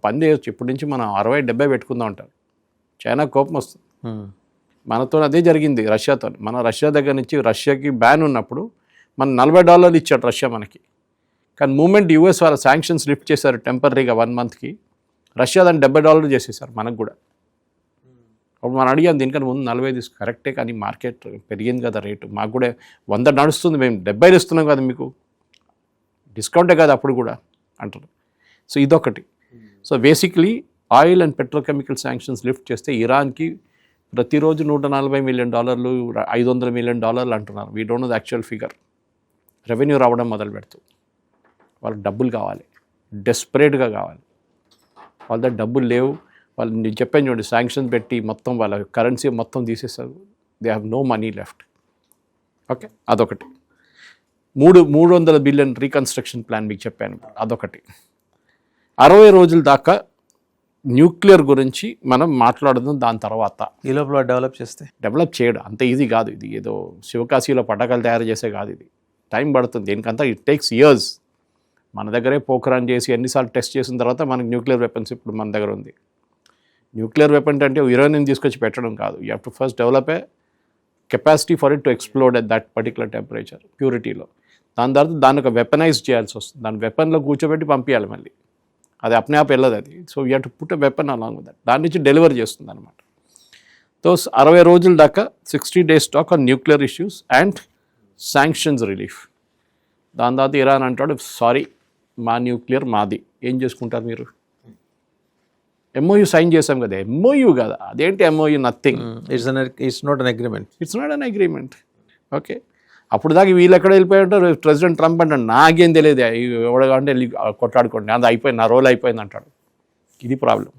పని చేయొచ్చు, ఇప్పటి నుంచి మనం 60-70 పెట్టుకుందాం అంటారు. చైనా కోపం వస్తుంది. మనతో అదే జరిగింది రష్యాతో. మన రష్యా దగ్గర నుంచి, రష్యాకి బ్యాన్ ఉన్నప్పుడు మన $40 ఇచ్చాడు రష్యా మనకి. కానీ మూమెంట్ యూఎస్ వాళ్ళ శాంక్షన్స్ లిఫ్ట్ చేశారు టెంపరీగా 1 monthకి, రష్యా దాన్ని $70 చేసేసారు మనకు కూడా. అప్పుడు మనం అడిగాం దీనికన్నా ముందు 40 తీసుకు, కరెక్టే, కానీ మార్కెట్ పెరిగింది కదా రేటు, మాకు కూడా 100 నడుస్తుంది, మేము 70 ఇస్తున్నాం కదా మీకు, డిస్కౌంటే కదా అప్పుడు కూడా అంటారు. సో ఇదొకటి. So basically oil and petrochemical sanctions lift చేస్తే ఇరాన్కి ప్రతిరోజు $140 million, $500 million అంటున్నారు. We don't know the actual figure. Revenue రావడం మొదలు పెడుతుంది. వాళ్ళకి డబ్బులు కావాలి, డెస్పరేట్గా కావాలి. వాళ్ళ దగ్గర డబ్బులు లేవు. వాళ్ళు నేను చెప్పాను చూడండి, శాంక్షన్స్ పెట్టి మొత్తం వాళ్ళ కరెన్సీ మొత్తం తీసేస్తారు. They have no money left. Okay, అదొకటి. 300 billion రీకన్స్ట్రక్షన్ ప్లాన్ మీకు చెప్పాను, అదొకటి. 60 రోజుల దాకా న్యూక్లియర్ గురించి మనం మాట్లాడుదాం. దాని తర్వాత ఈ లోపల డెవలప్ చేయడం అంత ఈజీ కాదు. ఇది ఏదో శివకాశీలో పటాకాలు తయారు చేసే కాదు, ఇది టైం పడుతుంది. దీనికంతా ఇట్ టేక్స్ ఇయర్స్. మన దగ్గరే పోఖ్రాన్ చేసి ఎన్నిసార్లు టెస్ట్ చేసిన తర్వాత మనకి న్యూక్లియర్ వెపన్స్ ఇప్పుడు మన దగ్గర ఉంది. న్యూక్లియర్ వెపన్ అంటే యురేనియం తీసుకొచ్చి పెట్టడం కాదు. You have to first develop a capacity for it to explode at that particular temperature, ప్యూరిటీలో. దాని తర్వాత దాన్ని ఒక వెపనైజ్ చేయాల్సి వస్తుంది, దాన్ని వెపన్లో కూర్చోబెట్టి పంపించాలి మళ్ళీ, అది అప్నే ఆప్ వెళ్ళదు అది. So you have to put a weapon along with that, దాని నుంచి డెలివర్ చేస్తుంది అనమాట. సో 60 రోజుల దాకా 60 days talk on nuclear issues and sanctions relief. దాని తర్వాత ఇరాన్ అంటాడు సారీ మా న్యూక్లియర్ మాది, ఏం చేసుకుంటారు మీరు? ఎంఓయూ సైన్ చేసాం కదా, ఎంఓయూ కదా అదేంటి MoU, nothing, it's not an agreement. It's not an agreement. Okay, అప్పుడు దాకా వీళ్ళు ఎక్కడ వెళ్ళిపోయి ఉంటారు, ప్రెసిడెంట్ ట్రంప్ అంటాడు నాకేం తెలియదు ఎవడగా వెళ్ళి కొట్లాడుకోండి, అది అయిపోయింది, నా రోల్ అయిపోయింది అంటాడు. ఇది problem.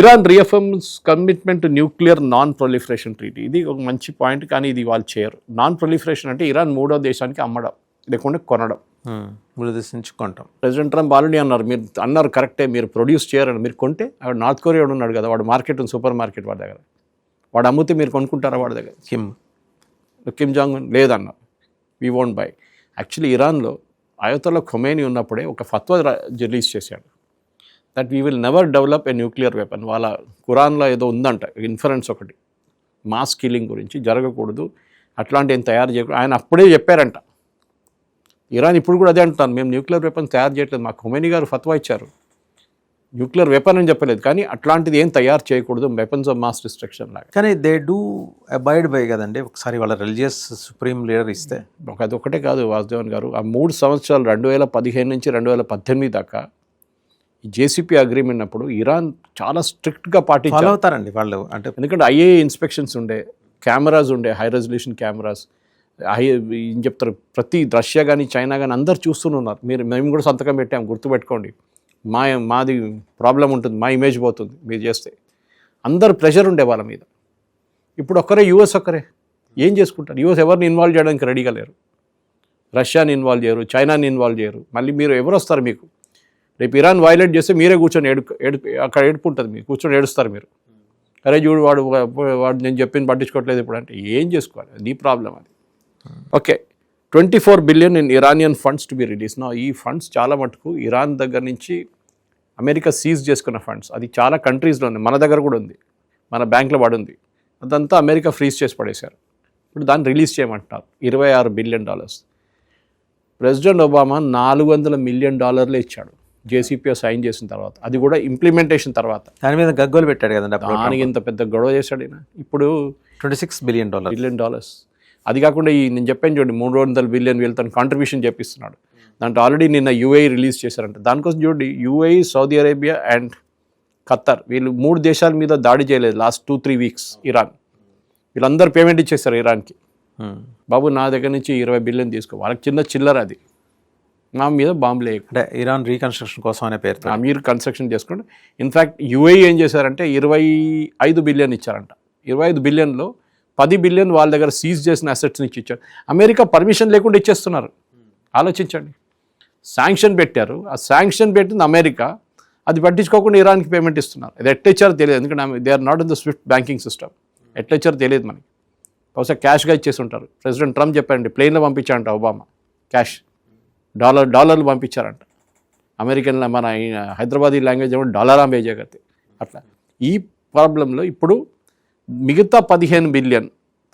Iran reaffirms commitment to nuclear non proliferation treaty. ఇది ఒక మంచి పాయింట్, కానీ ఇది వాళ్ళు చేయరు. నాన్ ప్రొలిఫరేషన్ అంటే ఇరాన్ మూడో దేశానికి అమ్మడం లేకుంటే కొనడం, మూడో దేశం నుంచి కొంటాం. ప్రెసిడెంట్ ట్రంప్ ఆల్రెడీ అన్నారు, మీరు అన్నారు కరెక్టే, మీరు ప్రొడ్యూస్ చేయరని, మీరు కొంటే అక్కడ నార్త్ కొరియా ఉన్నాడు కదా, వాడు మార్కెట్ ఉంది, సూపర్ మార్కెట్ వాడి దగ్గర, వాడు అమ్మితే మీరు కొనుక్కుంటారా వాడి దగ్గర? కిమ్ జాంగ్ ఉన్ లేదన్నారు, వీ వోంట్ బై. యాక్చువల్లీ ఇరాన్లో అయోతలో ఖొమేని ఉన్నప్పుడే ఒక ఫత్వా రిలీజ్ చేశాడు, that we will never develop a nuclear weapon. వాళ్ళ ఖురాన్లో ఏదో ఉందంట ఇన్ఫరెన్స్ ఒకటి, మాస్ కిల్లింగ్ గురించి జరగకూడదు, అట్లాంటి ఏం తయారు చేయకూడదు ఆయన అప్పుడే చెప్పారంట. ఇరాన్ ఇప్పుడు కూడా అదే అంటున్నారు, మేము న్యూక్లియర్ వెపన్ తయారు చేయట్లేదు, మాకు ఖొమేని గారు ఫత్వా ఇచ్చారు, న్యూక్లియర్ వెపన్ అని చెప్పలేదు, కానీ అట్లాంటిది ఏం తయారు చేయకూడదు, వెపన్స్ ఆఫ్ మాస్ డిస్ట్రక్షన్ లాగా. కానీ దే డూ అబైడ్ బై కదండి, ఒకసారి వాళ్ళ రిలీజియస్ సుప్రీం లీడర్ ఇస్తే. అది ఒకటే కాదు వాసుదేవన్ గారు, ఆ 3 సంవత్సరాలు 2015 నుంచి 2018 దాకా ఈ జేసీపీ అగ్రిమెంట్ అప్పుడు ఇరాన్ చాలా స్ట్రిక్ట్గా ఫాలో అవుతారండి వాళ్ళు. అంటే ఎందుకంటే ఐఏఏ ఇన్స్పెక్షన్స్ ఉండే, కెమెరాస్ ఉండే, హై రెజల్యూషన్ కెమెరాస్, ఏం చెప్తారు, ప్రతి రష్యా కానీ చైనా కానీ అందరు చూస్తూనే ఉన్నారు. మేము కూడా సంతకం పెట్టాము, గుర్తుపెట్టుకోండి, మాది ప్రాబ్లం ఉంటుంది, మా ఇమేజ్ పోతుంది మీరు చేస్తే, అందరు ప్రెషర్ ఉండే వాళ్ళ మీద. ఇప్పుడు ఒక్కరే యూఎస్ ఒక్కరే ఏం చేసుకుంటారు, యూఎస్ ఎవరిని ఇన్వాల్వ్ చేయడానికి రెడీగా లేరు, రష్యాని ఇన్వాల్వ్ చేయరు, చైనాని ఇన్వాల్వ్ చేయరు. మళ్ళీ మీరు ఎవరు వస్తారు మీకు? రేపు ఇరాన్ వైలేట్ చేస్తే మీరే కూర్చొని అక్కడ ఏడుపు ఉంటుంది, మీరు కూర్చొని ఏడుస్తారు మీరు, అరే చూడు వాడు నేను చెప్పింది పట్టించుకోవట్లేదు ఇప్పుడు అంటే ఏం చేసుకోవాలి, నీ ప్రాబ్లం అది. Okay, 24 billion in Iranian funds to be release. నా ఈ ఫండ్స్ చాలా మటుకు ఇరాన్ దగ్గర నుంచి అమెరికా సీజ్ చేసుకున్న ఫండ్స్, అది చాలా కంట్రీస్లో ఉంది, మన దగ్గర కూడా ఉంది, మన బ్యాంక్లో పడుంది, అదంతా అమెరికా ఫ్రీజ్ చేసి పడేశారు. ఇప్పుడు దాన్ని రిలీజ్ చేయమంటున్నారు, $26 billion. ప్రెసిడెంట్ ఒబామా $400 million ఇచ్చాడు జేసీపీఓ సైన్ చేసిన తర్వాత, అది కూడా ఇంప్లిమెంటేషన్ తర్వాత. దాని మీద గగ్గోలు పెట్టాడు కదండి, దానికి ఇంత పెద్ద గొడవ చేశాడు ఈయన. ఇప్పుడు $26 billion. అది కాకుండా ఈ నేను చెప్పాను చూడండి, $300 billion వీళ్ళతో కాంట్రిబ్యూషన్ చేపిస్తున్నాడు. దాంట్లో ఆల్రెడీ నిన్న యూఏఈ రిలీజ్ చేశారంట. దానికోసం చూడండి, UAE, Saudi Arabia and Khattar, వీళ్ళు 3 దేశాల మీద దాడి చేయలేదు లాస్ట్ 2-3 weeks. ఇరాన్ వీళ్ళందరూ పేమెంట్ ఇచ్చేస్తారు ఇరాన్కి, బాబు నా దగ్గర నుంచి $20 billion తీసుకో, వాళ్ళకి చిన్న చిల్లర అది, మా మీద బాంబులు అంటే ఇరాన్ రీకన్స్ట్రక్షన్ కోసం అనే పేరుతో మీరు కన్స్ట్రక్షన్ చేసుకోండి. ఇన్ఫ్యాక్ట్ యూఏఈ ఏం చేశారంటే $25 billion ఇచ్చారంట. $25 billionలో $10 billion వాళ్ళ దగ్గర సీజ్ చేసిన అసెట్స్ నుంచి ఇచ్చారు. అమెరికా పర్మిషన్ లేకుండా ఇచ్చేస్తున్నారు. ఆలోచించండి, శాంక్షన్ పెట్టారు, ఆ శాంక్షన్ పెట్టింది అమెరికా, అది పట్టించుకోకుండా ఇరాన్కి పేమెంట్ ఇస్తున్నారు. అది ఎట్లా ఇచ్చారో తెలియదు, ఎందుకంటే they are not in the SWIFT banking system. ఎట్లా ఇచ్చారో తెలియదు మనకి, బహుశా క్యాష్గా ఇచ్చేసి ఉంటారు. ప్రెసిడెంట్ ట్రంప్ చెప్పారండి, ప్లేన్లో పంపించారంట ఒబామా, క్యాష్ డాలర్లు పంపించారంట. అమెరికన్ మన హైదరాబాదీ లాంగ్వేజ్ ఏమో డాలరా బేజగతే. అట్లా ఈ ప్రాబ్లంలో ఇప్పుడు మిగతా $15 billion,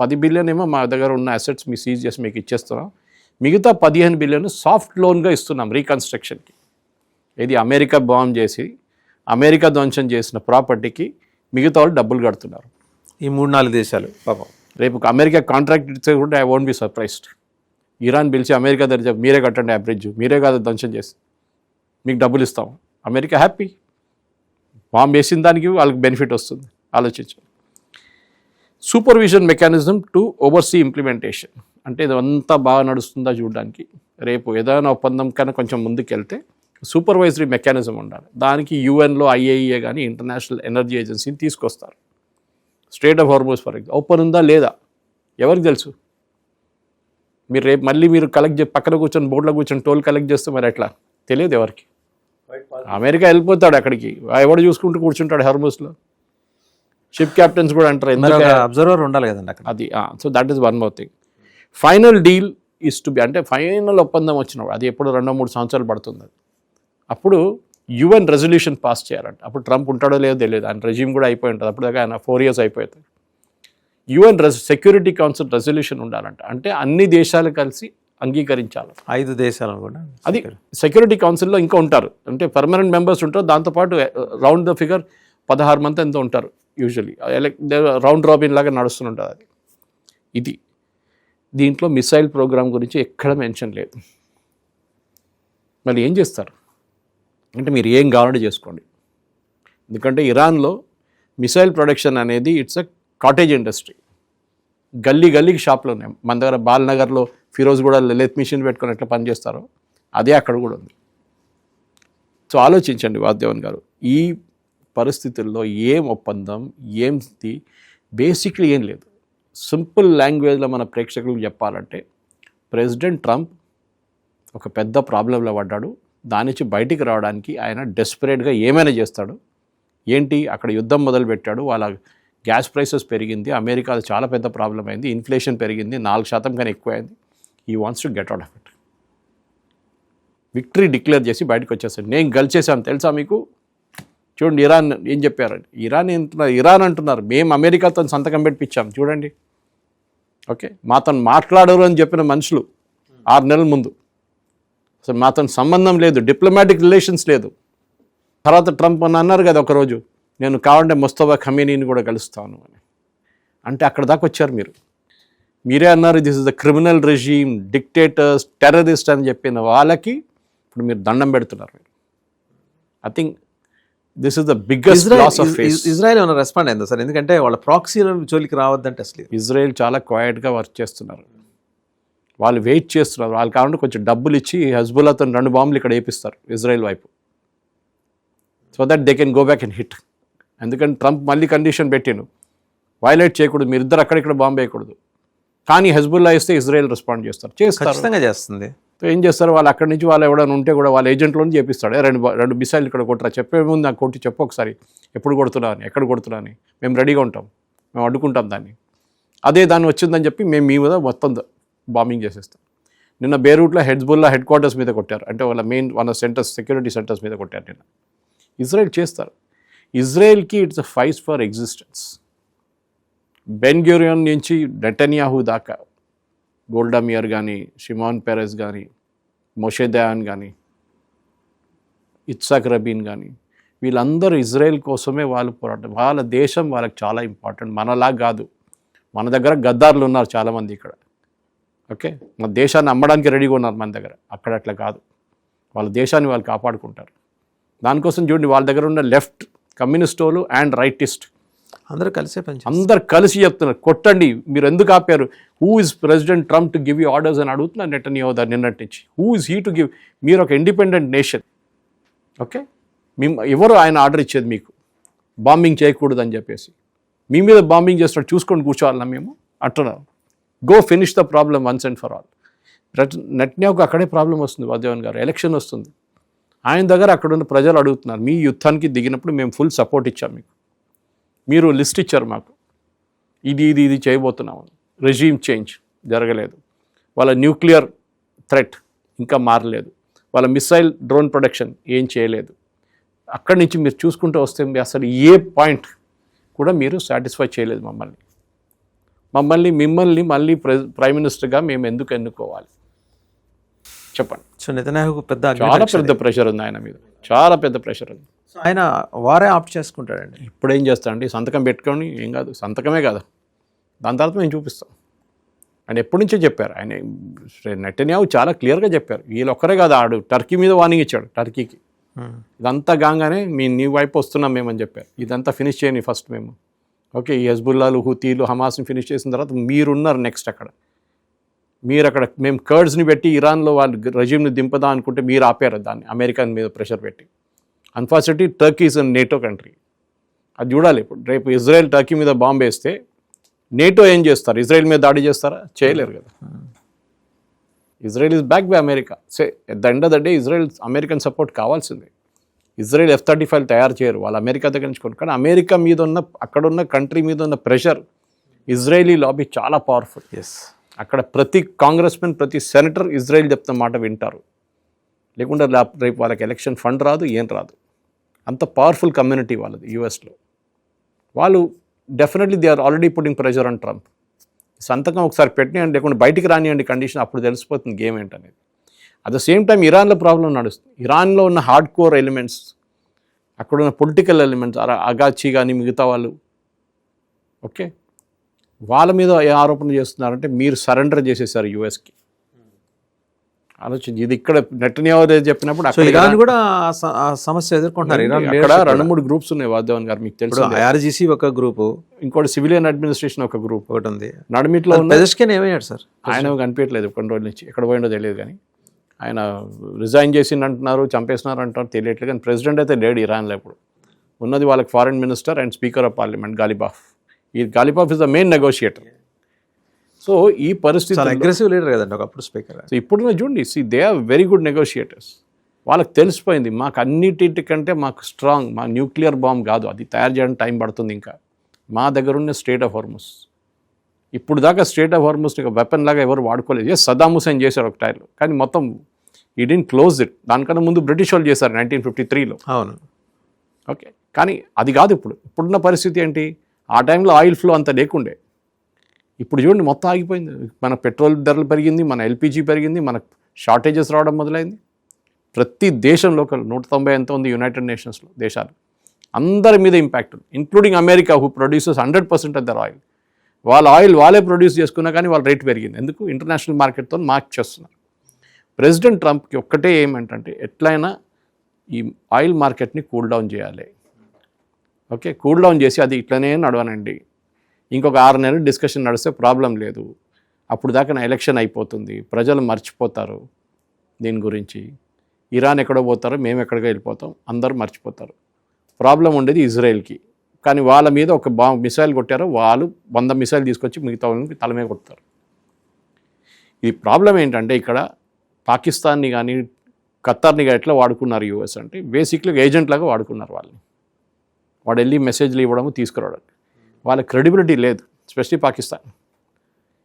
$10 billion ఏమో మా దగ్గర ఉన్న అసెట్స్ మీ సీజ్ చేసి మీకు ఇచ్చేస్తున్నాం, మిగతా $15 billion సాఫ్ట్ లోన్గా ఇస్తున్నాం రీకన్స్ట్రక్షన్కి. ఇది అమెరికా బాంబ్ చేసి అమెరికా ధ్వంసం చేసిన ప్రాపర్టీకి మిగతా వాళ్ళు డబ్బులు కడుతున్నారు. ఈ 3-4 దేశాలు పాపం. రేపు అమెరికా కాంట్రాక్ట్ ఇస్తే కూడా I won't be surprised. Iran పిలిచి అమెరికా దగ్గర మీరే కట్టండి ఆ బ్రిడ్జ్, మీరే కాదు ధ్వంసం చేసి మీకు డబ్బులు ఇస్తాం, అమెరికా హ్యాపీ. బాంబు వేసిన దానికి వాళ్ళకి బెనిఫిట్ వస్తుంది. ఆలోచించండి. Supervision mechanism to overseas implementation, అంటే ఇదంతా బాగా నడుస్తుందా చూడడానికి. రేపు ఏదైనా ఒప్పందం కన్నా కొంచెం ముందుకెళ్తే సూపర్వైజరీ మెకానిజం ఉండాలి. దానికి యూఎన్లో ఐఏఈఏ కానీ ఇంటర్నేషనల్ ఎనర్జీ ఏజెన్సీని తీసుకొస్తారు. Straight of హార్మోస్ for example open ఉందా లేదా ఎవరికి తెలుసు? మీరు రేపు మళ్ళీ మీరు పక్కన కూర్చొని బోర్డులో కూర్చొని టోల్ కలెక్ట్ చేస్తే మరి ఎట్లా తెలియదు ఎవరికి. అమెరికా వెళ్ళిపోతాడు అక్కడికి, ఎవడు చూసుకుంటూ కూర్చుంటాడు హార్మోస్లో. షిప్ క్యాప్టెన్స్ కూడా అంటారు, ఎందుకంటే అబ్జర్వర్ ఉండాలి కదండి అక్కడ. అది so that is one more thing. Final deal is to be, అంటే ఫైనల్ ఒప్పందం వచ్చినప్పుడు అది ఎప్పుడు 2-3 సంవత్సరాలు పడుతుంది. అది అప్పుడు యుఎన్ రెజల్యూషన్ పాస్ చేయాలంట. అప్పుడు ట్రంప్ ఉంటాడో లేదో తెలియదు, ఆయన రెజ్యూమ్ కూడా అయిపోయి ఉంటుంది. అప్పుడు దాకా ఆయన 4 years అయిపోతుంది. యుఎన్ సెక్యూరిటీ కౌన్సిల్ రెజల్యూషన్ ఉండాలంట, అంటే అన్ని దేశాలు కలిసి అంగీకరించాలి. 5 దేశాలు కూడా అది సెక్యూరిటీ కౌన్సిల్లో ఇంకా ఉంటారు, అంటే పర్మనెంట్ మెంబర్స్ ఉంటారు. దాంతోపాటు రౌండ్ ద ఫిగర్ 16 మంది ఎంతో ఉంటారు యూజువలీ. రౌండ్ రాబిన్ లాగా నడుస్తుంటుంది అది. ఇది దీంట్లో మిసైల్ ప్రోగ్రామ్ గురించి ఎక్కడ మెన్షన్ లేదు. మళ్ళీ ఏం చేస్తారు అంటే మీరు ఏం కావాలంటే చేసుకోండి. ఎందుకంటే ఇరాన్లో మిసైల్ ప్రొడక్షన్ అనేది ఇట్స్ అ కాటేజ్ ఇండస్ట్రీ. గల్లీకి షాపులు ఉన్నాయి. మన దగ్గర బాల్నగర్లో ఫిరోజ్ కూడా లెత్ మిషన్ పెట్టుకొని ఎట్లా పనిచేస్తారో అదే అక్కడ కూడా ఉంది. సో ఆలోచించండి వాసుదేవన్ గారు, ఈ పరిస్థితుల్లో ఏం ఒప్పందం ఏంది బేసిక్లీ ఏం లేదు. సింపుల్ లాంగ్వేజ్లో మన ప్రేక్షకులకు చెప్పాలంటే ప్రెసిడెంట్ ట్రంప్ ఒక పెద్ద ప్రాబ్లంలో పడ్డాడు. దాని నుంచి బయటికి రావడానికి ఆయన డెస్పరేట్గా ఏమైనా చేస్తాడు. ఏంటి, అక్కడ యుద్ధం మొదలుపెట్టాడు, వాళ్ళ గ్యాస్ ప్రైసెస్ పెరిగింది, అమెరికాలో చాలా పెద్ద ప్రాబ్లం అయింది, ఇన్ఫ్లేషన్ పెరిగింది, 4% కన్నా ఎక్కువ అయింది. He wants to get out of it. Victory declare చేసి బయటకు వచ్చేసాడు. నేను గెలిచేసాను తెలుసా మీకు. చూడండి ఇరాన్ ఏం చెప్పారండి, ఇరాన్ అంటున్నారు మేము అమెరికాతో సంతకం పెట్టించాం చూడండి. ఓకే, మాతో మాట్లాడరు అని చెప్పిన మనుషులు 6 నెలల ముందు అసలు మాతో సంబంధం లేదు, డిప్లొమాటిక్ రిలేషన్స్ లేదు. తర్వాత ట్రంప్ అని అన్నారు కదా ఒకరోజు, నేను కావాలంటే ముస్తఫా ఖమీనీని కూడా కలుస్తాను అని. అంటే అక్కడ దాకా వచ్చారు మీరు. మీరే అన్నారు this is the criminal regime, dictators, terrorist అని చెప్పిన వాళ్ళకి ఇప్పుడు మీరు దండం పెడుతున్నారు. మీరు I think this is the biggest loss of face. Israel ఏమైనా రెస్పాండ్ అయిందా సార్? ఎందుకంటే వాళ్ళ ప్రాక్సీల జోలికి రావద్దంటే అసలు ఇజ్రాయెల్ చాలా క్వైట్గా వర్క్ చేస్తున్నారు. వాళ్ళు వెయిట్ చేస్తున్నారు. వాళ్ళు కావాలంటే కొంచెం డబ్బులు ఇచ్చి హెజ్బుల్లాతో 2 బాంబులు ఇక్కడ వేపిస్తారు ఇజ్రాయెల్ వైపు, so that they can go back and hit. ఎందుకంటే ట్రంప్ మళ్ళీ కండిషన్ పెట్టాను, వైలేట్ చేయకూడదు, మీరు ఇద్దరు అక్కడిక్కడ బాంబు వేయకూడదు. కానీ హెజ్బుల్లా ఇస్తే ఇజ్రాయెల్ రెస్పాండ్ చేస్తారు. ఖచ్చితంగా చేస్తుంది. సో ఏం చేస్తారు వాళ్ళు, అక్కడి నుంచి వాళ్ళు ఎవరైనా ఉంటే కూడా వాళ్ళ ఏజెంట్లోనే చేపిస్తాడు. 2 మిసైల్ ఇక్కడ కొట్టరా, చెప్పే ముందు నాకు కొట్టి చెప్పు ఒకసారి ఎప్పుడు కొడుతున్నా అని, ఎక్కడ కొడుతున్నా అని. మేము రెడీగా ఉంటాం, మేము అడ్డుకుంటాం దాన్ని. అదే దాన్ని వచ్చిందని చెప్పి మేము మీ మీద మొత్తం బాంబింగ్ చేసేస్తాం. నిన్న బేరూట్లో హెజ్బుల్లా హెడ్ క్వార్టర్స్ మీద కొట్టారు, అంటే వాళ్ళ మెయిన్ సెంటర్స్, సెక్యూరిటీ సెంటర్స్ మీద కొట్టారు నిన్న. ఇజ్రాయెల్ చేస్తారు. ఇజ్రాయెల్కి it's a fight for existence. Ben Gurion నుంచి నెటన్యాహు దాకా, గోల్డా మియర్ కానీ, షిమాన్ పెరెస్ కానీ, మోషే దయాన్ కానీ, ఇత్సాక్ రబీన్ కానీ, వీళ్ళందరూ ఇజ్రాయెల్ కోసమే వాళ్ళు పోరాటం. వాళ్ళ దేశం వాళ్ళకి చాలా ఇంపార్టెంట్. మనలా కాదు, మన దగ్గర గద్దారులు ఉన్నారు చాలామంది ఇక్కడ. ఓకే, మన దేశాన్ని అమ్మడానికి రెడీగా ఉన్నారు మన దగ్గర. అక్కడ అట్లా కాదు, వాళ్ళ దేశాన్ని వాళ్ళు కాపాడుకుంటారు. దానికోసం చూడండి వాళ్ళ దగ్గర ఉన్న లెఫ్ట్ కమ్యూనిస్ట్ వాళ్ళు అండ్ రైటిస్ట్ అందరూ కలిసి చెప్తున్నారు కొట్టండి. మీరు ఎందుకు ఆపారు? Who is president Trump to give you orders అని అడుగుతున్నారు నెటన్యాహు నిన్నటి నుంచి. Who is he to give? మీరు ఒక ఇండిపెండెంట్ నేషన్. ఓకే, ఎవరు ఆయన ఆర్డర్ ఇచ్చేది మీకు బాంబింగ్ చేయకూడదు అని చెప్పేసి? మీ మీద బాంబింగ్ చేస్తున్నట్టు చూసుకొని కూర్చోవాలన్నా మేము అంటున్నాం. Go finish the problem once and for all. నెటన్యాహుకు అక్కడే ప్రాబ్లం వస్తుంది వాసుదేవన్ గారు. ఎలక్షన్ వస్తుంది, ఆయన దగ్గర అక్కడ ఉన్న ప్రజలు అడుగుతున్నారు, మీ యుద్ధానికి దిగినప్పుడు మేము ఫుల్ సపోర్ట్ ఇచ్చాం మీకు, మీరు లిస్ట్ ఇచ్చారు మాకు, ఇది చేయబోతున్నాము. రెజీమ్ చేంజ్ జరగలేదు, వాళ్ళ న్యూక్లియర్ థ్రెట్ ఇంకా మారలేదు, వాళ్ళ మిసైల్ డ్రోన్ ప్రొడక్షన్ ఏం చేయలేదు. అక్కడి నుంచి మీరు చూసుకుంటూ వస్తే అసలు ఏ పాయింట్ కూడా మీరు సాటిస్ఫై చేయలేదు మిమ్మల్ని మళ్ళీ ప్రైమ్ మినిస్టర్గా మేము ఎందుకు ఎన్నుకోవాలి చెప్పండి. సో నెతన్యాహుకు చాలా పెద్ద ప్రెషర్ ఉంది ఆయన మీద, చాలా పెద్ద ప్రెషర్ ఉంది. ఆయన వారే ఆప్ట్ చేసుకుంటాడండి. ఇప్పుడు ఏం చేస్తాడండి, సంతకం పెట్టుకొని ఏం కాదు, సంతకమే కాదు, దాని తర్వాత మేము చూపిస్తాం. ఆయన ఎప్పటి నుంచో చెప్పారు. ఆయన నెటన్యాహు చాలా క్లియర్గా చెప్పారు, వీళ్ళు ఒక్కరే కాదు, ఆడు టర్కీ మీద వార్నింగ్ ఇచ్చాడు. టర్కీకి ఇదంతా కాగానే నీ వైపు వస్తున్నాం మేమని చెప్పారు. ఇదంతా ఫినిష్ చేయని ఫస్ట్ మేము. ఓకే, ఈ హెజ్బుల్లాలు, హుతీలు, హమాస్ని ఫినిష్ చేసిన తర్వాత మీరున్నారు నెక్స్ట్ అక్కడ. మీరు అక్కడ మేము కర్డ్స్ని పెట్టి ఇరాన్లో వాళ్ళు రెజీమ్ని దింపదా అనుకుంటే మీరు ఆపారు దాన్ని, అమెరికా మీద ప్రెషర్ పెట్టి. Unfortunately Turkey is NATO country. అది చూడాలి. ఇప్పుడు రేపు ఇజ్రాయెల్ టర్కీ మీద బాంబు వేస్తే నేటో ఏం చేస్తారు? ఇజ్రాయెల్ మీద దాడి చేస్తారా? చేయలేరు కదా. Israel is back by America. At the end of the day Israel American support కావాల్సిందే. ఇజ్రాయెల్ F-35 తయారు చేయరు, వాళ్ళు అమెరికా దగ్గర నుంచి కొను. కానీ అమెరికా మీద ఉన్న, అక్కడున్న కంట్రీ మీద ఉన్న ప్రెషర్, ఇజ్రాయలీ లాబీ చాలా పవర్ఫుల్. అక్కడ ప్రతి కాంగ్రెస్మెన్, ప్రతి సెనేటర్ ఇజ్రాయెల్ చెప్తున్న మాట వింటారు. లేకుండా రేపు వాళ్ళకి ఎలక్షన్ ఫండ్ రాదు, ఏం రాదు. అంత పవర్ఫుల్ కమ్యూనిటీ వాళ్ళది యూఎస్లో. వాళ్ళు definitely they are already putting pressure on Trump. సంతకం ఒకసారి పెట్టినండి లేకుండా బయటికి రానియండి కండిషన్, అప్పుడు తెలిసిపోతుంది గేమ్ ఏంటనేది. అట్ ద సేమ్ టైం ఇరాన్లో ప్రాబ్లం నడుస్తుంది. ఇరాన్లో ఉన్న హార్డ్ కోర్ ఎలిమెంట్స్, అక్కడున్న పొలిటికల్ ఎలిమెంట్స్, అగాచి కానీ మిగతా వాళ్ళు, ఓకే, వాళ్ళ మీద ఏ ఆరోపణలు చేస్తున్నారంటే మీరు సరెండర్ చేసేసారు యూఎస్కి. ఆలోచించి ఇది ఇక్కడ నెటన్యాహు చెప్పినప్పుడు సో ఇరాన్ కూడా ఆ సమస్య ఎదుర్కొంటున్నారు. ఇరాన్ అక్కడ 2-3 గ్రూప్స్ ఉన్నాయి వాద్యవన్ గారు, మీకు తెలుసు. ఐఆర్జీసీ ఒక గ్రూపు, ఇంకోటి సివిలియన్ అడ్మినిస్ట్రేషన్ ఒక గ్రూప్ ఒకటి ఉంది. నడిమిట్లో పెజెష్కిన్ ఏమయ్యాడు సార్? ఆయన కనిపించలేదు కొన్ని రోజుల నుంచి, ఎక్కడ పోయిండో తెలియదు. కానీ ఆయన రిజైన్ చేసిండు అంటున్నారు, చంపేస్తున్నారు అంటున్నారు, తెలియట్లేదు. కానీ ప్రెసిడెంట్ అయితే లేడు ఇరాన్లో. ఇప్పుడు ఉన్నది వాళ్ళకి foreign minister and speaker of parliament Ghalibaf. ఈ Ghalibaf is the main negotiator. So ఈ పరిస్థితి అగ్రెసివ్ లీడర్ కదండి ఒకప్పుడు స్పీకర్. సో ఇప్పుడు చూడండి, దే ఆర్ వెరీ గుడ్ నెగోషియేటర్స్. వాళ్ళకి తెలిసిపోయింది మాకు అన్నిటికంటే మాకు స్ట్రాంగ్, మా న్యూక్లియర్ బాంబ్ కాదు, అది తయారు చేయడానికి టైం పడుతుంది. ఇంకా మా దగ్గర ఉన్న స్ట్రెయిట్ ఆఫ్ హార్ముజ్, ఇప్పుడు దాకా స్ట్రెయిట్ ఆఫ్ హార్ముజ్ వెపన్ లాగా ఎవరు వాడుకోలేదు. సద్దాం హుసేన్ చేశారు ఒక టైంలో, కానీ మొత్తం ఈ డిడ్ంట్ క్లోజ్ ఇట్. దానికన్నా ముందు బ్రిటిష్ వాళ్ళు చేశారు 1953లో. అవును, ఓకే. కానీ అది కాదు ఇప్పుడున్న పరిస్థితి ఏంటి, ఆ టైంలో ఆయిల్ ఫ్లో అంత లేకుండే. ఇప్పుడు చూడండి మొత్తం ఆగిపోయింది. మన పెట్రోల్ ధరలు పెరిగింది, మన ఎల్పిజి పెరిగింది, మన షార్టేజెస్ రావడం మొదలైంది. ప్రతి దేశంలో 190 ఎంత ఉంది యునైటెడ్ నేషన్స్లో దేశాలు, అందరి మీద ఇంపాక్ట్ ఉంది, including America who produces 100% of their oil. వాళ్ళ ఆయిల్ వాళ్ళే ప్రొడ్యూస్ చేసుకున్నా కానీ వాళ్ళ రేట్ పెరిగింది. ఎందుకు? ఇంటర్నేషనల్ మార్కెట్తో మార్క్ చేస్తున్నారు. ప్రెసిడెంట్ ట్రంప్కి ఒక్కటే ఏమంటే ఎట్లయినా ఈ ఆయిల్ మార్కెట్ని కూల్ డౌన్ చేయాలి. ఓకే, కూల్ డౌన్ చేసి అది ఇట్లనే నడవనండి, ఇంకొక 6 నెలలు డిస్కషన్ నడిస్తే ప్రాబ్లం లేదు, అప్పుడు దాకా నా ఎలక్షన్ అయిపోతుంది, ప్రజలు మర్చిపోతారు దీని గురించి, ఇరాన్ ఎక్కడో పోతారో మేము ఎక్కడికో వెళ్ళిపోతాం, అందరూ మర్చిపోతారు. ప్రాబ్లం ఉండేది ఇజ్రాయెల్కి, కానీ వాళ్ళ మీద ఒక మిసైల్ కొట్టారో వాళ్ళు 100 మిసైల్ తీసుకొచ్చి మిగతా వాళ్ళకి తల మీద కొడతారు. ఈ ప్రాబ్లం ఏంటంటే ఇక్కడ పాకిస్తాన్ని కానీ ఖత్తర్ని కానీ ఎట్లా వాడుకున్నారు యూఎస్ అంటే బేసిక్లీ ఏజెంట్ లాగా వాడుకున్నారు వాళ్ళని. వాడు వెళ్ళి మెసేజ్లు ఇవ్వడము తీసుకురావడం, వాళ్ళ క్రెడిబిలిటీ లేదు, ఎస్పెషలీ పాకిస్తాన్.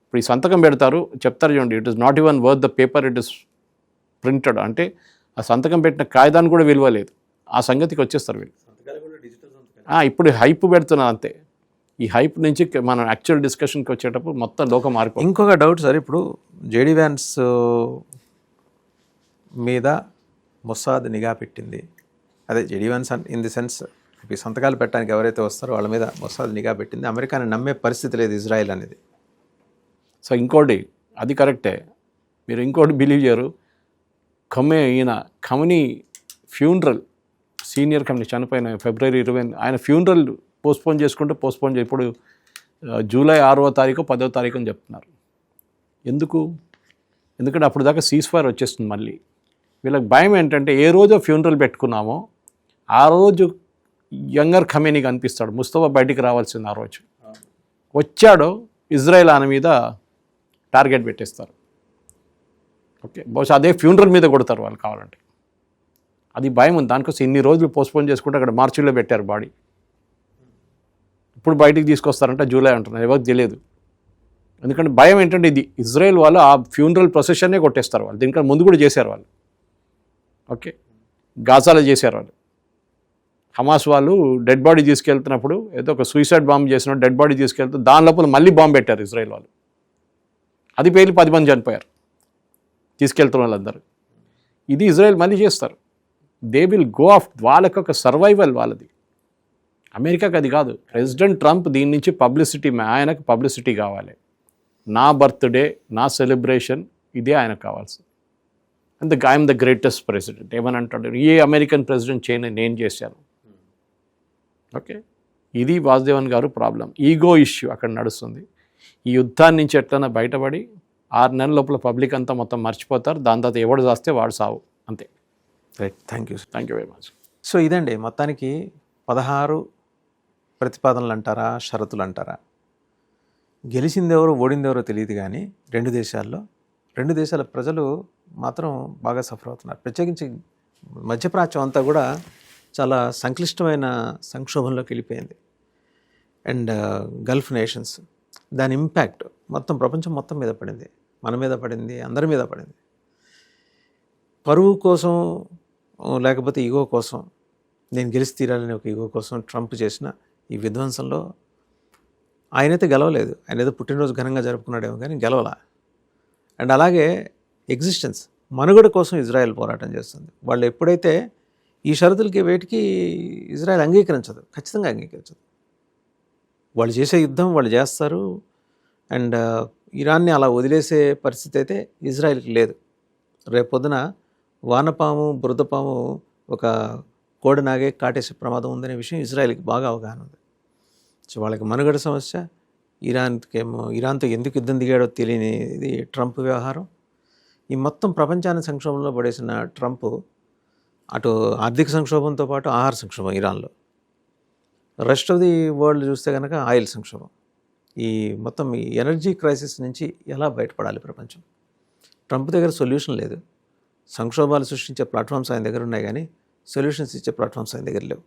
ఇప్పుడు ఈ సంతకం పెడతారు, చెప్తారు చూడండి, it is not even worth the paper it is printed. అంటే ఆ సంతకం పెట్టిన కాగితాన్ని కూడా విలువ లేదు. ఆ సంగతికి వచ్చేస్తారు వీళ్ళు. ఇప్పుడు హైప్ పెడుతున్నారు అంతే. ఈ హైప్ నుంచి మనం యాక్చువల్ డిస్కషన్కి వచ్చేటప్పుడు మొత్తం లోకం మారిపోయింది. ఇంకొక డౌట్ సార్, ఇప్పుడు జేడీ వ్యాన్స్ మీద మొస్సాద్ నిఘా పెట్టింది, అదే JD Vance in the sense ఈ సంతకాలు పెట్టడానికి ఎవరైతే వస్తారో వాళ్ళ మీద మొస్సాద్ నిఘా పెట్టింది, అమెరికాని నమ్మే పరిస్థితి లేదు ఇజ్రాయెల్ అనేది. సో ఇంకోటి అది కరెక్టే, మీరు ఇంకోటి బిలీవ్ చేయరు, ఖమనీ ఫ్యూనరల్, సీనియర్ ఖమనీ చనిపోయిన February 20, ఆయన ఫ్యూనరల్ పోస్ట్పోన్ చేసుకుంటూ ఇప్పుడు July 6వ తారీఖు 10వ తారీఖు అని చెప్తున్నారు. ఎందుకంటే అప్పుడు దాకా సీజ్ ఫైర్ వచ్చేస్తుంది మళ్ళీ. వీళ్ళకి భయం ఏంటంటే ఏ రోజు ఫ్యూనరల్ పెట్టుకున్నామో ఆ రోజు యంగర్ ఖమేనీ కనిపిస్తాడు, ముస్తఫా బయటికి రావాల్సింది. ఆ రోజు వచ్చాడో ఇజ్రాయెల్ ఆయన మీద టార్గెట్ పెట్టేస్తారు. ఓకే, బహుశా అదే ఫ్యూనరల్ మీద కొడతారు వాళ్ళు కావాలంటే. అది భయం ఉంది, దానికోసం ఇన్ని రోజులు పోస్ట్పోన్ చేసుకుంటే అక్కడ మార్చిలో పెట్టారు బాడీ. ఇప్పుడు బయటికి తీసుకొస్తారంటే జూలై అంటున్నారు, ఎవరికి తెలియదు. ఎందుకంటే భయం ఏంటంటే ఇది ఇజ్రాయెల్ వాళ్ళు ఆ ఫ్యూనరల్ ప్రొసెషన్నే కొట్టేస్తారు వాళ్ళు. దీనికన్నా ముందు కూడా చేశారు వాళ్ళు. ఓకే, గాజాలో చేశారు వాళ్ళు. హమాస్ వాళ్ళు డెడ్ బాడీ తీసుకెళ్తున్నప్పుడు ఏదో ఒక సూసైడ్ బాంబ్ చేసిన డెడ్ బాడీ తీసుకెళ్తూ దాని లోపల మళ్ళీ బాంబు పెట్టారు ఇజ్రాయెల్ వాళ్ళు. అది పేలి 10 మంది చనిపోయారు తీసుకెళ్తున్న వాళ్ళందరూ. ఇది ఇజ్రాయెల్ మళ్ళీ చేస్తారు. దే విల్ గో ఆఫ్, వాళ్ళకి ఒక సర్వైవల్ వాళ్ళది. అమెరికాకి అది కాదు. ప్రెసిడెంట్ ట్రంప్ దీని నుంచి పబ్లిసిటీ, ఆయనకు పబ్లిసిటీ కావాలి, నా బర్త్డే, నా సెలబ్రేషన్, ఇదే ఆయనకు కావాల్సింది. And I'm the greatest president ఏమని అంటాడు, ఏ అమెరికన్ ప్రెసిడెంట్ చేయని నేను చేశాను. ఓకే, ఇది వాసుదేవన్ గారు ప్రాబ్లం, ఈగో ఇష్యూ అక్కడ నడుస్తుంది. ఈ యుద్ధాన్ని నుంచి ఎట్లన్నా బయటపడి 6 నెలల లోపల పబ్లిక్ అంతా మొత్తం మర్చిపోతారు. దాని తర్వాత ఎవడు చేస్తే వాడు సావు, అంతే. Right, thank you very much. So ఇదండి మొత్తానికి 16 ప్రతిపాదనలు అంటారా, షరతులు అంటారా, గెలిచిందెవరో ఓడిందెవరో తెలియదు. కానీ రెండు దేశాల ప్రజలు మాత్రం బాగా సఫర్ అవుతున్నారు. ప్రత్యేకించి మధ్యప్రాచ్యం అంతా కూడా చాలా సంక్లిష్టమైన సంక్షోభంలోకి వెళ్ళిపోయింది. అండ్ గల్ఫ్ నేషన్స్, దాని ఇంపాక్ట్ మొత్తం ప్రపంచం మొత్తం మీద పడింది, మన మీద పడింది, అందరి మీద పడింది. పరువు కోసం లేకపోతే ఈగో కోసం, నేను గెలిచి తీరాలని ఒక ఈగో కోసం ట్రంప్ చేసిన ఈ విధ్వంసంలో ఆయనైతే గెలవలేదు. ఆయన ఏదో పుట్టినరోజు ఘనంగా జరుపుకున్నాడేమో కానీ గెలవలా. అండ్ అలాగే ఎగ్జిస్టెన్స్, మనుగడ కోసం ఇజ్రాయెల్ పోరాటం చేస్తుంది. వాళ్ళు ఎప్పుడైతే ఈ షరతులకి వేటికి ఇజ్రాయెల్ అంగీకరించదు, ఖచ్చితంగా అంగీకరించదు. వాళ్ళు చేసే యుద్ధం వాళ్ళు చేస్తారు. అండ్ ఇరాన్ని అలా వదిలేసే పరిస్థితి అయితే ఇజ్రాయెల్కి లేదు. రేపొద్దున వానపాము బురదపాము ఒక కోడి నాగే కాటేసే ప్రమాదం ఉందనే విషయం ఇజ్రాయెల్కి బాగా అవగాహన ఉంది. సో వాళ్ళకి మనుగడ సమస్య. ఇరాన్తో ఎందుకు యుద్ధం దిగాడో తెలియని ఇది ట్రంప్ వ్యవహారం. ఈ మొత్తం ప్రపంచాన్ని సంక్షోభంలో పడేసిన ట్రంప్ అటు ఆర్థిక సంక్షోభంతో పాటు ఆహార సంక్షోభం ఇరాన్లో, రెస్ట్ ఆఫ్ ది వరల్డ్ చూస్తే కనుక ఆయిల్ సంక్షోభం. ఈ మొత్తం ఈ ఎనర్జీ క్రైసిస్ నుంచి ఎలా బయటపడాలి ప్రపంచం? ట్రంప్ దగ్గర సొల్యూషన్ లేదు. సంక్షోభాలు సృష్టించే ప్లాట్ఫామ్స్ ఆయన దగ్గర ఉన్నాయి కానీ సొల్యూషన్స్ ఇచ్చే ప్లాట్ఫామ్స్ ఆయన దగ్గర లేవు.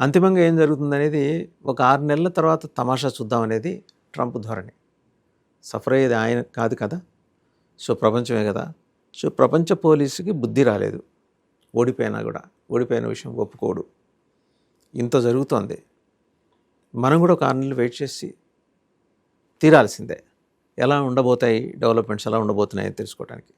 అంతిమంగా ఏం జరుగుతుందనేది ఒక 6 నెలల తర్వాత తమాషా చూద్దాం అనేది ట్రంప్ ధోరణి. సఫర్ అయ్యేది ఆయన కాదు కదా, సో ప్రపంచమే కదా. సో ప్రపంచ పోలీసుకి బుద్ధి రాలేదు. ఓడిపోయిన విషయం ఒప్పుకోడు. ఇంత జరుగుతోంది. మనం కూడా ఒక 6 నెలలు వెయిట్ చేసి తీరాల్సిందే. ఎలా ఉండబోతాయి డెవలప్మెంట్స్, ఎలా ఉండబోతున్నాయని తెలుసుకోవడానికి.